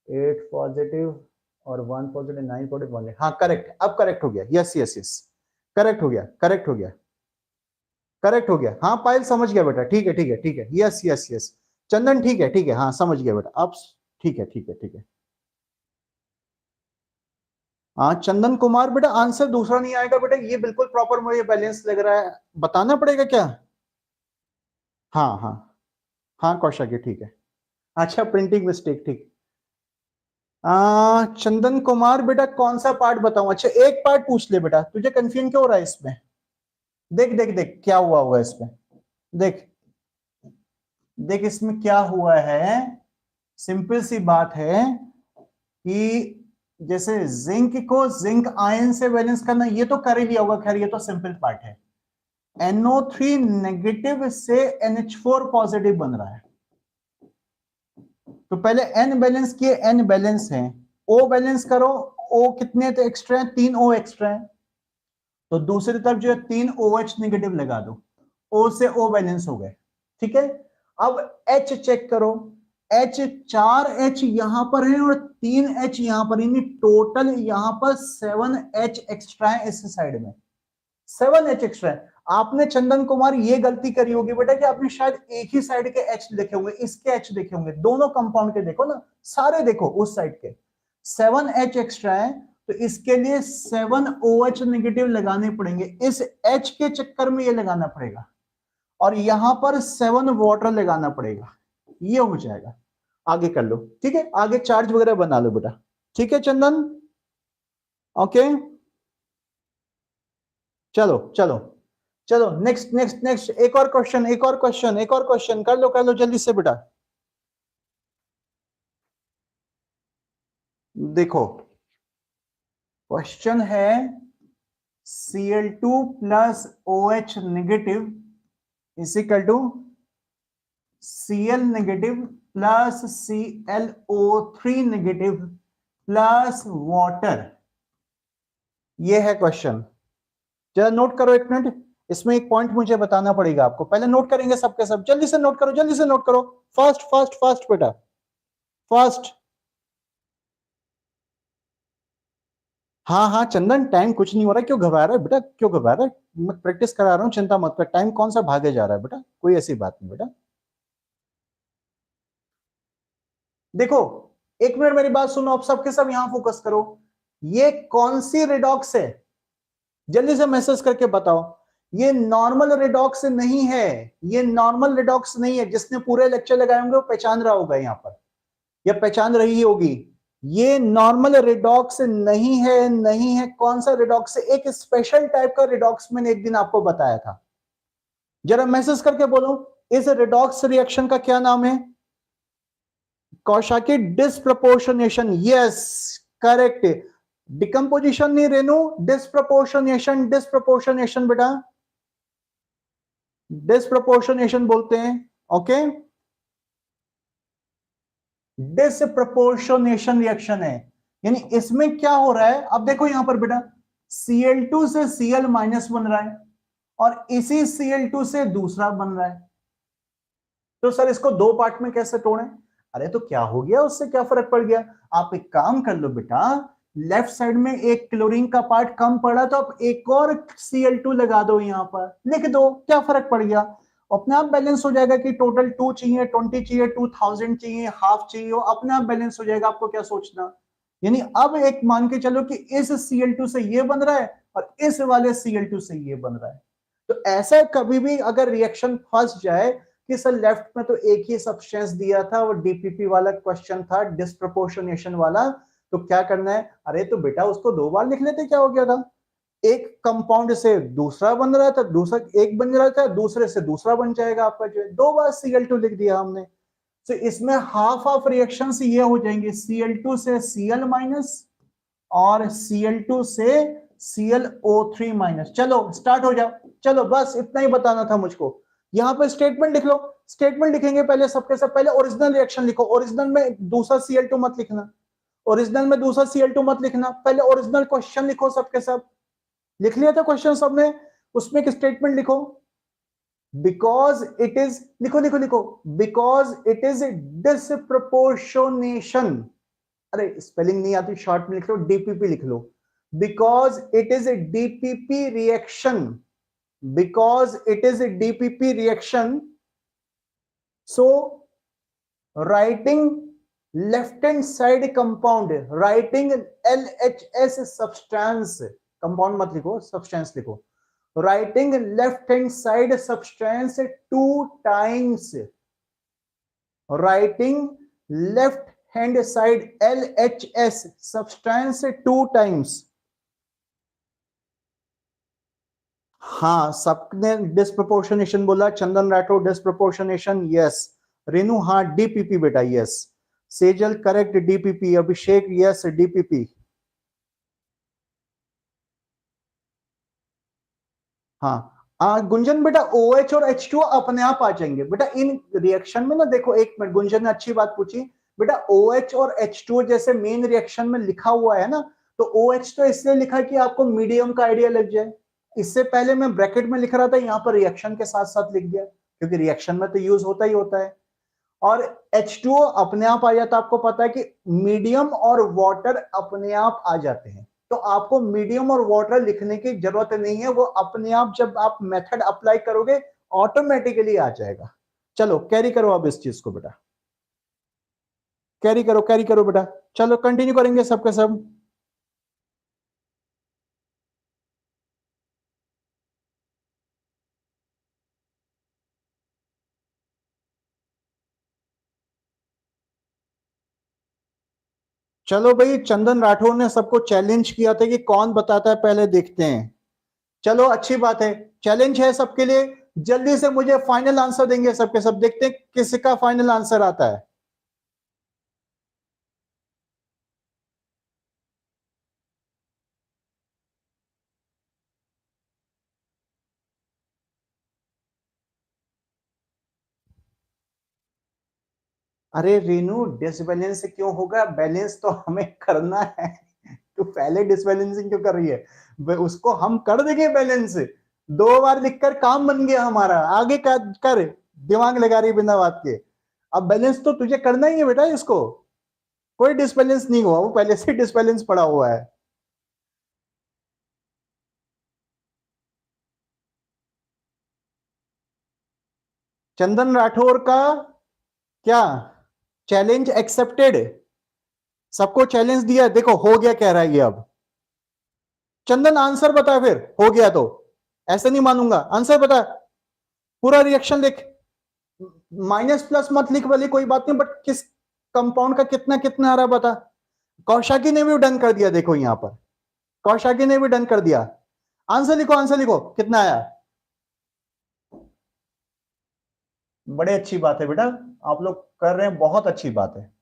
8 पॉजिटिव और 1 पॉजिटिव, 9 पॉजिटिव 1। हाँ करेक्ट, अब करेक्ट हो गया। यस यस यस, करेक्ट हो गया, करेक्ट हो गया, करेक्ट हो गया। हाँ पायल समझ गया बेटा, ठीक है ठीक है ठीक है, यस यस यस। चंदन ठीक है ठीक है, हाँ समझ गया बेटा अब। ठीक है ठीक है ठीक है। हाँ चंदन कुमार बेटा आंसर दूसरा नहीं आएगा बेटा, ये बिल्कुल प्रॉपर मुझे बैलेंस लग रहा है, बताना पड़ेगा क्या? हाँ हाँ हाँ कौशक ठीक है। अच्छा प्रिंटिंग मिस्टेक ठीक। चंदन कुमार बेटा कौन सा पार्ट बताऊं? अच्छा एक पार्ट पूछ ले बेटा, तुझे कंफ्यूजन क्यों हो रहा है इसमें? देख देख देख क्या हुआ हुआ है इसमें, देख देख इसमें क्या हुआ है। सिंपल सी बात है कि जैसे जिंक को जिंक आयन से बैलेंस करना, ये तो कर ही लिया होगा, खैर ये तो सिंपल पार्ट है। NO3 नेगेटिव से NH4 पॉजिटिव बन रहा है, तो पहले N बैलेंस किए, N बैलेंस है, O बैलेंस करो, O कितने तो एक्स्ट्रा है, 3 O एक्स्ट्रा है, तो दूसरी तरफ जो है 3 OH नेगेटिव लगा दो, O से O बैलेंस हो गए, ठीक है। अब H चेक करो, H 4H यहां पर है और 3H यहां पर, यानी टोटल यहां पर 7H एक्स्ट्रा है इस साइड में, 7H एक्स्ट्रा है। आपने चंदन कुमार ये गलती करी होगी बेटा कि आपने शायद एक ही साइड के H देखे होंगे, इसके H देखे होंगे, दोनों कंपाउंड के देखो ना, सारे देखो उस साइड के, 7H एक्स्ट्रा है, तो इसके लिए 7OH नेगेटिव लगाने पड़ेंगे, इस H के चक्कर में ये लगाना पड़ेगा, और यहां पर 7 वाटर लगाना पड़ेगा, ये हो जाएगा। आगे कर लो, ठीक है, आगे चार्ज वगैरह बना लो बेटा, ठीक है चंदन, ओके। चलो चलो चलो नेक्स्ट नेक्स्ट नेक्स्ट, एक और क्वेश्चन, एक और क्वेश्चन, एक और क्वेश्चन, कर लो जल्दी से बेटा। देखो क्वेश्चन है Cl2 plus OH negative is equal to Cl negative plus ClO3 negative plus water, ये है क्वेश्चन। जरा नोट करो एक मिनट, इसमें एक पॉइंट मुझे बताना पड़ेगा आपको, पहले नोट करेंगे सबके सब, जल्दी से नोट करो, जल्दी से नोट करो, फास्ट फास्ट फास्ट बेटा, फास्ट। हाँ हाँ चंदन टाइम कुछ नहीं हो रहा, क्यों घबरा रहा है बेटा, क्यों घबरा रहा है, मैं प्रैक्टिस करा रहा हूँ, चिंता मत कर, टाइम कौन सा भागे जा रहा है बेटा, कोई ऐसी बात नहीं बेटा। देखो एक मिनट मेरी बात सुनो, आप सबके सब यहां फोकस करो, ये कौन सी रिडॉक्स है, जल्दी से मैसेज करके बताओ। ये नॉर्मल रिडॉक्स नहीं है, ये नॉर्मल रिडॉक्स नहीं है, जिसने पूरे लेक्चर लगाए होंगे वो पहचान रहा होगा यहां पर, या पहचान रही होगी। ये नॉर्मल रिडॉक्स नहीं है, नहीं है, कौन सा रिडॉक्स है, एक स्पेशल टाइप का रिडॉक्स मैंने एक दिन आपको बताया था, जरा मैसेज करके बोलो इस रिडॉक्स रिएक्शन का क्या नाम है? कौशाकी डिस्प्रपोर्शनेशन, यस करेक्ट, डिकम्पोजिशन नहीं रेनू, डिस्प्रपोर्शनेशन, डिस्प्रपोर्शनेशन बेटा, डिस्प्रपोर्शनेशन बोलते हैं, ओके। डिसप्रपोर्शनेशन रिएक्शन है, यानी इसमें क्या हो रहा है, अब देखो यहां पर बेटा Cl2 से Cl माइनस बन रहा है और इसी Cl2 से दूसरा बन रहा है, तो सर इसको दो पार्ट में कैसे तोड़ें? अरे तो क्या हो गया, उससे क्या फर्क पड़ गया, आप एक काम कर लो बेटा, लेफ्ट साइड में एक क्लोरीन का पार्ट कम पड़ा तो आप एक और Cl2 लगा दो, यहां पर लिख दो, क्या फर्क पड़ गया, अपने आप बैलेंस हो जाएगा कि टोटल 2 चाहिए, 20 चाहिए, 2000 चाहिए, हाफ चाहिए, अपने आप बैलेंस हो जाएगा, आपको क्या सोचना। यानी अब एक मान के चलो कि इस Cl2 से ये बन रहा है और इस वाले Cl2 से ये बन रहा है, तो ऐसा कभी भी अगर रिएक्शन फंस जाए कि सर लेफ्ट में तो एक ही सब्सटेंस दिया था, वो डीपीपी वाला क्वेश्चन था, डिस्प्रपोर्शनेशन वाला, तो क्या करना है, अरे तो बेटा उसको दो बार लिख लेते, क्या हो गया था, एक कंपाउंड से दूसरा बन रहा था, दूसरा एक बन रहा था, दूसरे से दूसरा बन जाएगा आपका, जो है दो बार Cl2 लिख दिया हमने, तो इसमें हाफ ऑफ रिएक्शंस ये हो जाएंगे, Cl2 से Cl माइनस और Cl2 से ClO3 माइनस। चलो स्टार्ट हो जाओ, चलो बस इतना ही बताना था मुझको। यहां पे स्टेटमेंट लिख लो, स्टेटमेंट लिखेंगे पहले सबके सब, पहले ओरिजिनल रिएक्शन लिखो, ओरिजिनल में दूसरा Cl2 मत लिखना, ओरिजिनल में दूसरा Cl2 मत लिखना, पहले ओरिजिनल क्वेश्चन लिखो सबके सब, लिख लिया था क्वेश्चन सबने, उसमें एक स्टेटमेंट लिखो, बिकॉज इट इज, लिखो लिखो लिखो, बिकॉज इट इज डिसप्रपोर्शनेशन, अरे स्पेलिंग नहीं आती, शॉर्ट में लिख लो, डीपीपी लिख लो, because it is a DPP reaction, because it is a DPP reaction, so writing left hand side compound writing LHS substance, compound मत लिखो, सब्सटेंस लिखो, writing left hand side substance 2 times, writing left hand side LHS substance 2 times। हाँ, सबने disproportionation बोला, Chandan Rathore disproportionation, yes. Renu हाँ DPP बेटा, yes. Sejal correct DPP, अभिषेक yes DPP. हाँ गुंजन बेटा OH और H2O अपने आप आ जाएंगे बेटा इन रिएक्शन में ना। देखो एक मिनट, गुंजन ने अच्छी बात पूछी बेटा, OH और H2O जैसे मेन रिएक्शन में लिखा हुआ है ना, तो OH तो इसलिए लिखा कि आपको मीडियम का आइडिया लग जाए। इससे पहले मैं ब्रैकेट में लिख रहा था, यहाँ पर रिएक्शन के साथ साथ लिख दिया, क्योंकि रिएक्शन में तो यूज होता ही होता है। और H2O अपने आप आ जाता, आपको पता है कि मीडियम और वाटर अपने आप आ जाते हैं, तो आपको मीडियम और वाटर लिखने की जरूरत नहीं है, वो अपने आप जब आप मेथड अप्लाई करोगे ऑटोमेटिकली आ जाएगा। चलो कैरी करो अब इस चीज को बेटा, कैरी करो बेटा। चलो कंटिन्यू करेंगे सबके सब। चलो भाई, चंदन राठौर ने सबको चैलेंज किया था कि कौन बताता है पहले, देखते हैं। चलो अच्छी बात है, चैलेंज है सबके लिए। जल्दी से मुझे फाइनल आंसर देंगे सबके सब, देखते हैं किसका फाइनल आंसर आता है। अरे रेनू, डिसबैलेंस क्यों होगा, बैलेंस तो हमें करना है। तू पहले डिसबैलेंसिंग क्यों कर रही है, उसको हम कर देंगे बैलेंस। 2 बार लिखकर काम बन गया हमारा, आगे कर दिमाग लगा रही बिना बात के। अब बैलेंस तो तुझे करना ही है बेटा इसको, कोई डिसबैलेंस नहीं हुआ, वो पहले से डिसबैलेंस पड़ा हुआ है। चंदन राठौर का क्या, चैलेंज एक्सेप्टेड, सबको चैलेंज दिया, देखो हो गया कह रहा है ये। अब चंदन आंसर बता, फिर हो गया तो ऐसे नहीं मानूंगा, आंसर बता, पूरा रिएक्शन लिख, माइनस प्लस मत लिख वाली कोई बात नहीं, बट किस कंपाउंड का कितना कितना आ रहा बता। कौशाकी ने भी डन कर दिया, देखो यहां पर कौशाकी ने भी डन कर दिया। आंसर लिखो कितना आया। बड़े अच्छी बात है बेटा, आप लोग कर रहे हैं, बहुत अच्छी बात है।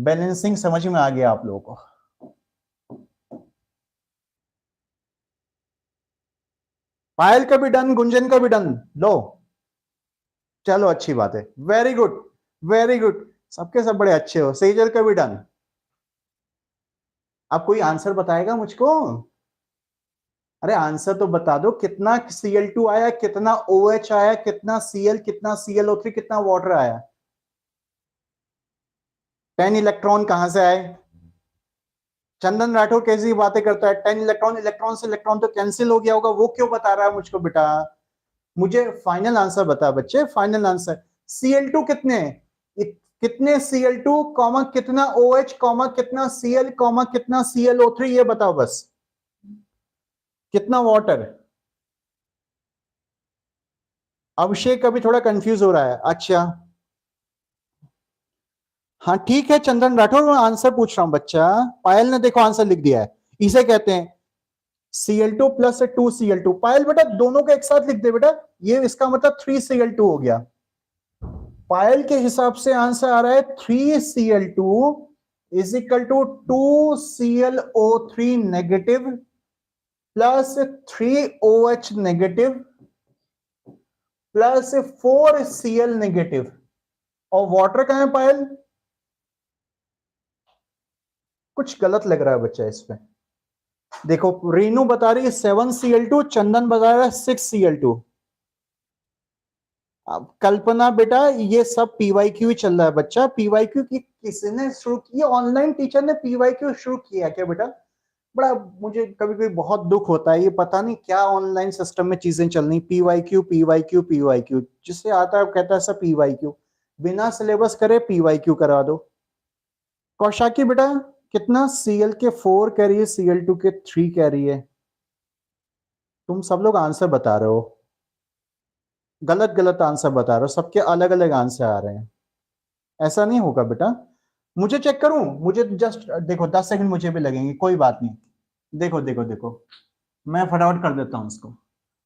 बैलेंसिंग समझ में आ गया आप लोगों को। पायल का भी डन, गुंजन का भी डन, लो चलो अच्छी बात है, वेरी गुड वेरी गुड, सबके सब बड़े अच्छे हो। सेजल का भी डन। अब कोई आंसर बताएगा मुझको, अरे आंसर तो बता दो, कितना Cl2 आया, कितना OH आया, कितना Cl, कितना ClO3, कितना वाटर आया। 10 इलेक्ट्रॉन कहां से आए, चंदन राठौर कैसी बातें करता है, 10 इलेक्ट्रॉन, इलेक्ट्रॉन से इलेक्ट्रॉन तो कैंसिल हो गया होगा, वो क्यों बता रहा है मुझको बेटा। मुझे फाइनल आंसर बता बच्चे, फाइनल आंसर। Cl2 कितने, कितने Cl2 कॉमा कितना OH कॉमा कितना Cl कॉमा कितना ClO3, ये बताओ बस, कितना वाटर। अभिषेक अभी थोड़ा कंफ्यूज हो रहा है, अच्छा हाँ ठीक है चंदन राठौर, मैं आंसर पूछ रहा हूं बच्चा। पायल ने देखो आंसर लिख दिया है, इसे कहते हैं Cl2 प्लस 2Cl2। पायल बेटा दोनों को एक साथ लिख दे बेटा, ये इसका मतलब 3Cl2 हो गया। पायल के हिसाब से आंसर आ रहा है 3Cl2 is equal to 2ClO3 negative plus 3OH negative plus 4Cl negative. और वाटर कहां है पायल, कुछ गलत लग रहा है बच्चा इसमें। देखो रीनू बता रही है 7Cl2, चंदन बता रहा है 6Cl2। अब कल्पना बेटा ये सब PYQ ही चल रहा है बच्चा, PYQ की किसी ने शुरू की, ऑनलाइन टीचर ने PYQ शुरू किया क्या बेटा। बड़ा मुझे कभी कभी बहुत दुख होता है, ये पता नहीं क्या ऑनलाइन सिस्टम में चीजें चल रही, PYQ PYQ PYQ, जिससे आता है कहता है सब PYQ। बिना सिलेबस करे पीवाईक्यू करा दो। कौशाकी बेटा कितना Cl के 4 कैरी है, Cl2 के 3 कैरी है। तुम सब लोग आंसर बता रहे हो, गलत गलत आंसर बता रहे हो, सबके अलग अलग आंसर आ रहे हैं। ऐसा नहीं होगा बेटा। मुझे चेक करूं, मुझे जस्ट देखो 10 सेकंड मुझे भी लगेंगे, कोई बात नहीं। देखो देखो देखो, मैं फटाफट कर देता हूं इसको।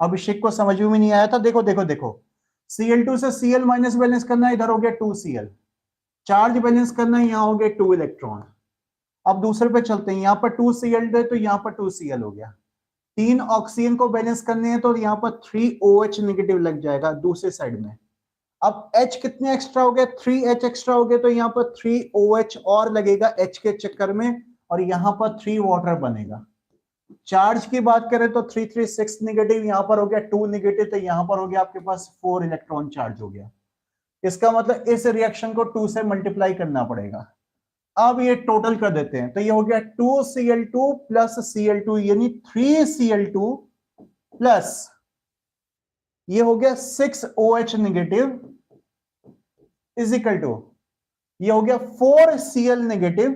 अभिषेक को समझ में नहीं आया था, देखो देखो देखो, Cl2 से Cl माइनस बैलेंस करना, इधर हो गया 2Cl, चार्ज बैलेंस करना, यहां हो गया 2 इलेक्ट्रॉन। अब दूसरे पे चलते हैं, यहां पर 2Cl है तो यहां पर 2Cl हो गया। 3 ऑक्सीजन को बैलेंस करने हैं तो यहां पर 3OH नेगेटिव लग जाएगा दूसरे साइड में। अब H कितने एक्स्ट्रा हो गए, 3H एक्स्ट्रा हो गए, तो यहां पर 3OH और लगेगा H के चक्कर में, और यहां पर 3 वाटर बनेगा। चार्ज की बात करें तो 336 नेगेटिव, यहां पर हो गया 2 नेगेटिव, तो यहां पर हो गया आपके पास 4 इलेक्ट्रॉन चार्ज हो गया। इसका मतलब इस रिएक्शन को 2 से मल्टीप्लाई करना पड़ेगा। अब ये टोटल कर देते हैं, तो ये हो गया 2Cl2 प्लस Cl2 यानी 3Cl2 प्लस ये हो गया 6OH negative is equal to ये हो गया 4Cl negative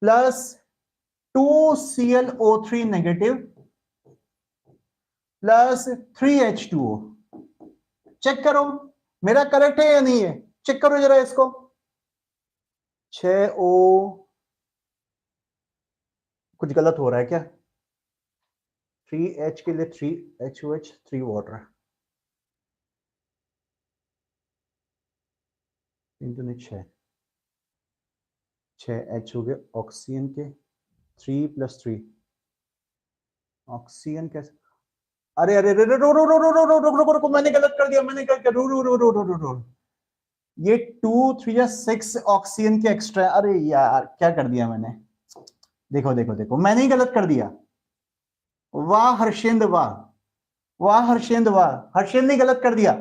plus 2ClO3 negative plus 3H2O। Check करो मेरा करेक्ट है या नहीं है, चेक करो जरा इसको। 6O कुछ गलत हो रहा है क्या? 3H के लिए 3HOH 3 वाटर, 6H हो गए ऑक्सीजन के 3 प्लस 3 ऑक्सीजन कैसे, अरे अरे रो रो रो रो रो रो रो रो रो रो, मैंने गलत कर दिया, मैंने गलत कर, रो रो रो रो रो रो रो, ये 2 3 या 6 ऑक्सीजन के एक्स्ट्रा, अरे यार क्या कर दिया मैंने, देखो देखो देखो मैंने ही गलत कर दिया। वाह हर्षेंद्र वाह, वाह हर्षेंद्र वाह, हर्षेंद्र ने गलत कर दिया।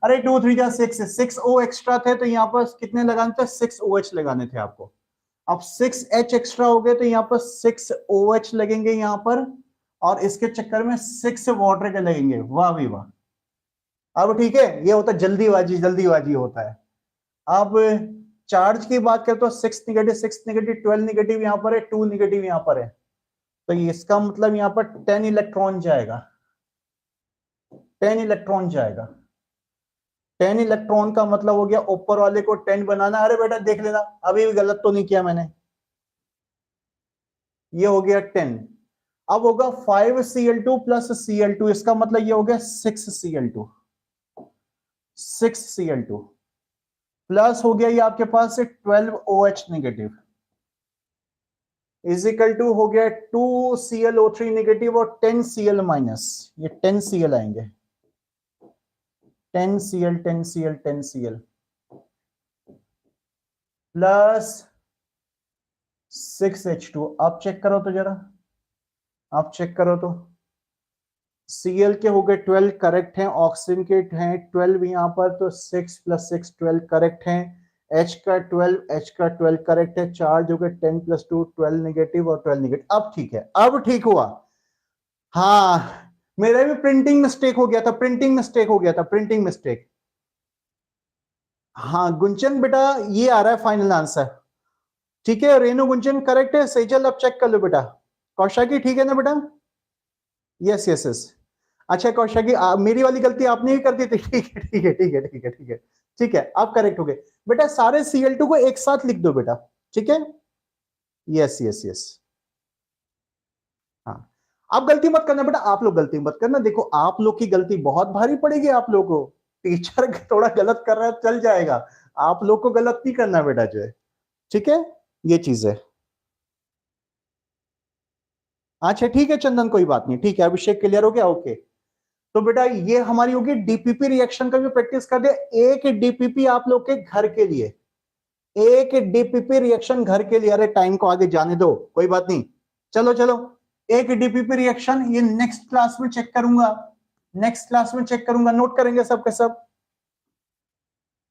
अरे 2 3 जा 6 O एक्स्ट्रा थे तो यहाँ पर कितने लगाने थे, 6OH लगाने थे आपको। अब 6H एक्स्ट्रा हो गए तो यहाँ पर 6OH लगेंगे यहाँ पर, और इसके चक्कर में 6 वाटर के लगेंगे। वाह भी वाह, अब ठीक है, ये होता है जल्दीबाजी, जल्दीबाजी होता है। अब चार्ज की बात करें तो 6 नेगेटिव 12 नेगेटिव यहाँ पर है, 2 नेगेटिव यहाँ पर है, तो इसका मतलब यहाँ पर 10 इलेक्ट्रॉन जाएगा, 10 इलेक्ट्रॉन जाएगा। 10 इलेक्ट्रॉन का मतलब हो गया ऊपर वाले को 10 बनाना। अरे बेटा देख लेना, अभी भी गलत तो नहीं किया मैंने, ये हो गया 10। अब होगा 5Cl2 प्लस Cl2, इसका मतलब ये हो गया 6Cl2, 6Cl2 प्लस हो गया ये आपके पास 12OH negative is equal to हो गया 2ClO3 नेगेटिव और 10Cl माइनस, ये 10Cl आएंगे, 10Cl 10Cl 10Cl plus 6H2। अब चेक करो तो जरा, आप चेक करो तो Cl के हो गए 12 करेक्ट हैं, ऑक्सीजन के हैं 12 यहाँ पर, तो 6 प्लस 6 12 करेक्ट हैं। H का 12 करेक्ट है, चार्ज हो गए 10 प्लस 2 12 नेगेटिव और 12 नेगेटिव। अब ठीक है, अब ठीक हुआ। हाँ मेरा भी प्रिंटिंग मिस्टेक हो गया था, प्रिंटिंग मिस्टेक हो गया था, प्रिंटिंग मिस्टेक। हाँ गुंचन बेटा ये आ रहा है फाइनल आंसर, ठीक है, रेणु गुंजन करेक्ट है, सही। चल अब चेक कर लो बेटा। कौशाकी ठीक है ना बेटा? Yes yes yes. अच्छा कौशाकी मेरी वाली गलती आपने भी कर दी थी, ठीक है ठीक है ठीक है ठीक है ठीक है ठीक है, आप करेक्ट हो गए बेटा। सारे Cl2 को एक साथ लिख दो बेटा, ठीक है। Yes yes yes. हाँ आप गलती मत करना बेटा, आप लोग गलती मत करना, देखो आप लोग की गलती बहुत भारी पड़ेगी आप लोगों को। टीचर थोड़ा गलत कर रहा है चल जाएगा, आप लोग को गलत नहीं करना बेटा जो है, ठीक है, ये चीज है। अच्छा ठीक है चंदन कोई बात नहीं, ठीक है, अभिषेक क्लियर हो गया, ओके। तो बेटा ये हमारी होगी डीपीपी रिएक्शन का भी प्रैक्टिस कर दे। एक डीपीपी आप लोग के घर के लिए, एक डीपीपी रिएक्शन घर के लिए, अरे टाइम को आगे जाने दो कोई बात नहीं, चलो चलो। एक डीपीपी रिएक्शन ये नेक्स्ट क्लास में चेक करूंगा, नेक्स्ट क्लास में चेक करूंगा, नोट करेंगे सब के सब।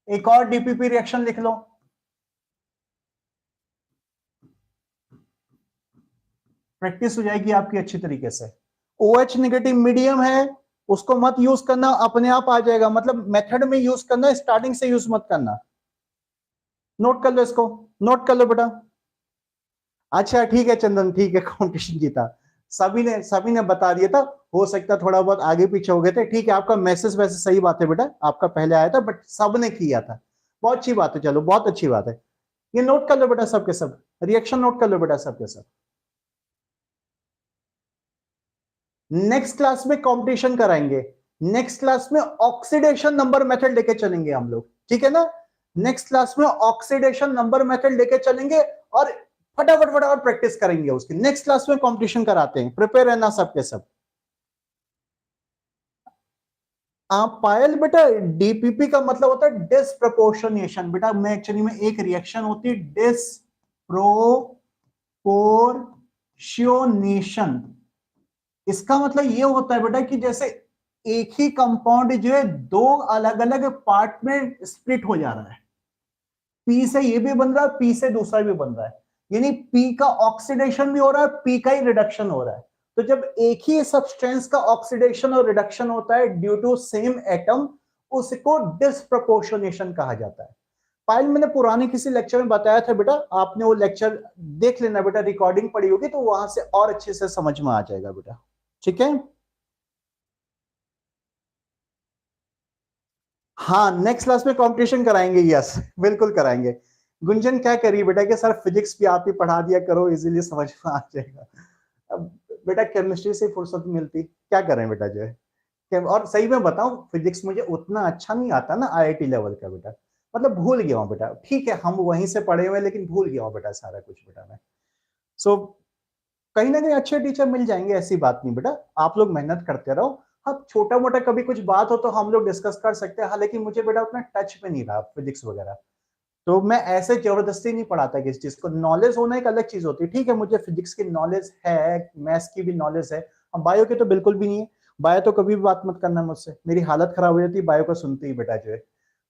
एक और डीपीपी रिएक्शन लिख लो, प्रैक्टिस हो जाएगी आपकी अच्छी तरीके से। OH नेगेटिव मीडियम है, उसको मत यूज करना, अपने आप आ जाएगा, मतलब मेथड में यूज करना, स्टार्टिंग से यूज मत करना। नोट कर लो इसको, नोट कर लो बेटा। अच्छा ठीक है चंदन, ठीक है, कंपटीशन जीता, सभी ने बता दिया था, हो सकता थोड़ा बहुत आगे पीछे हो गए थे, ठीक है, आपका मैसेज वैसे सही बात है बेटा, आपका पहले आया था बट सबने किया था, बहुत अच्छी बात है, चलो बहुत अच्छी बात है। ये नोट कर लो बेटा सबके सब, रिएक्शन नोट कर लो बेटा सबके सब। नेक्स्ट क्लास में कंपटीशन कराएंगे, नेक्स्ट क्लास में ऑक्सीडेशन नंबर मेथड लेके चलेंगे हम लोग, ठीक है ना। नेक्स्ट क्लास में ऑक्सीडेशन नंबर मेथड लेके चलेंगे और फटाफट फटाफट प्रैक्टिस करेंगे उसकी, नेक्स्ट क्लास में कंपटीशन कराते हैं, प्रिपेयर रहना सबके सब। आप पायल बेटा, डीपीपी का मतलब होता है डिस्प्रपोर्शनेशन बेटा, मैं एक्चुअली में एक रिएक्शन होती है डिस्प्रोपोर्शनेशन, इसका मतलब ये होता है बेटा कि जैसे एक ही कंपाउंड जो है दो अलग अलग पार्ट में स्प्लिट हो जा रहा है, पी से ये भी बन रहा है, पी से दूसरा भी बन रहा है, यानी पी का ऑक्सीडेशन भी हो रहा है, पी का ही रिडक्शन हो रहा है। तो जब एक ही सब्सटेंस का ऑक्सीडेशन और रिडक्शन होता है ड्यू टू सेम एटम, उसको डिस्प्रपोर्शनेशन कहा जाता है। पायल मैंने पुराने किसी लेक्चर में बताया था बेटा, आपने वो लेक्चर देख लेना बेटा, रिकॉर्डिंग पड़ी होगी तो वहां से और अच्छे से समझ में आ जाएगा बेटा, ठीक है। हाँ नेक्स्ट क्लास में कंपटीशन कराएंगे, यस बिल्कुल कराएंगे। गुंजन क्या करिए बेटा कि सर फिजिक्स भी आप ही पढ़ा दिया करो, इजीली समझ में आ जाएगा। अब बेटा केमिस्ट्री से फुर्सत मिलती, क्या करें बेटा जो है। और सही में बताऊं, फिजिक्स मुझे उतना अच्छा नहीं आता ना आईआईटी लेवल का बेटा, मतलब भूल गया हूँ बेटा, ठीक है हम वहीं से पढ़े हुए लेकिन भूल गया हूँ बेटा सारा कुछ बेटा मैं। सो कहीं ना कहीं अच्छे टीचर मिल जाएंगे, ऐसी बात नहीं बेटा, आप लोग मेहनत करते रहो। हाँ छोटा मोटा कभी कुछ बात हो तो हम लोग डिस्कस कर सकते हैं, हाँ लेकिन मुझे बेटा उतना टच में नहीं रहा फिजिक्स वगैरह, तो मैं ऐसे जबरदस्ती नहीं पढ़ाता किसी चीज को, नॉलेज होना एक अलग चीज होती है, ठीक है मुझे फिजिक्स की नॉलेज है, मैथ्स की भी नॉलेज है, हम बायो की तो बिल्कुल भी नहीं है, बायो तो कभी भी बात मत करना मुझसे, मेरी हालत खराब हो जाती है बायो को सुनते ही बेटा जो है।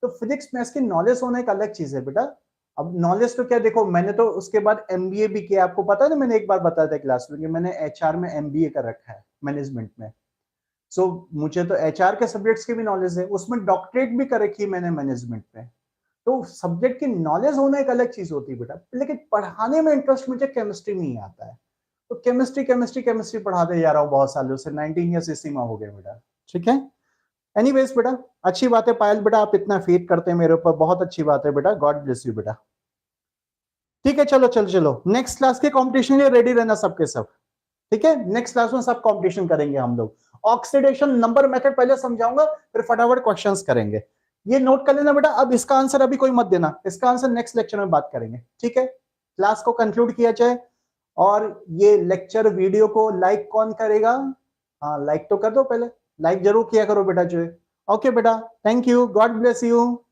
तो फिजिक्स मैथ्स की नॉलेज होना एक अलग चीज है बेटा। अब नॉलेज तो क्या, देखो मैंने तो उसके बाद एमबीए भी किया, आपको पता है ना, मैंने एक बार बताया था क्लास में कि मैंने एचआर में एमबीए कर रखा है मैनेजमेंट में। सो मुझे तो एचआर के सब्जेक्ट्स की भी नॉलेज है, उसमें डॉक्टरेट भी कर रखी है मैंने मैनेजमेंट में। तो सब्जेक्ट की नॉलेज होना एक अलग चीज होती है बेटा, लेकिन पढ़ाने में इंटरेस्ट मुझे केमिस्ट्री में ही आता है, तो केमिस्ट्री केमिस्ट्री केमिस्ट्री पढ़ाते जा रहा हूँ बहुत सालों से, 19 ईयर्स इसी में हो गए बेटा, ठीक है। एनीवेज बेटा अच्छी बात है पायल बेटा, आप इतना फेथ करते हैं मेरे ऊपर, बहुत अच्छी बात है बेटा, गॉड ब्लेस यू बेटा। ठीक है चलो चलो चलो, नेक्स्ट क्लास के कंपटीशन में रेडी रहना सबके सब, ठीक है। नेक्स्ट क्लास में सब कंपटीशन करेंगे हम लोग, ऑक्सीडेशन नंबर मेथड पहले समझाऊंगा, फिर फटाफट क्वेश्चंस करेंगे। ये नोट कर लेना बेटा, अब इसका आंसर अभी कोई मत देना, इसका आंसर नेक्स्ट लेक्चर में बात करेंगे, ठीक है। क्लास को कंक्लूड किया जाए, और ये लेक्चर वीडियो को लाइक कौन करेगा, हाँ लाइक तो कर दो पहले, लाइक जरूर किया करो बेटा जो है। ओके बेटा, thank you, God bless you.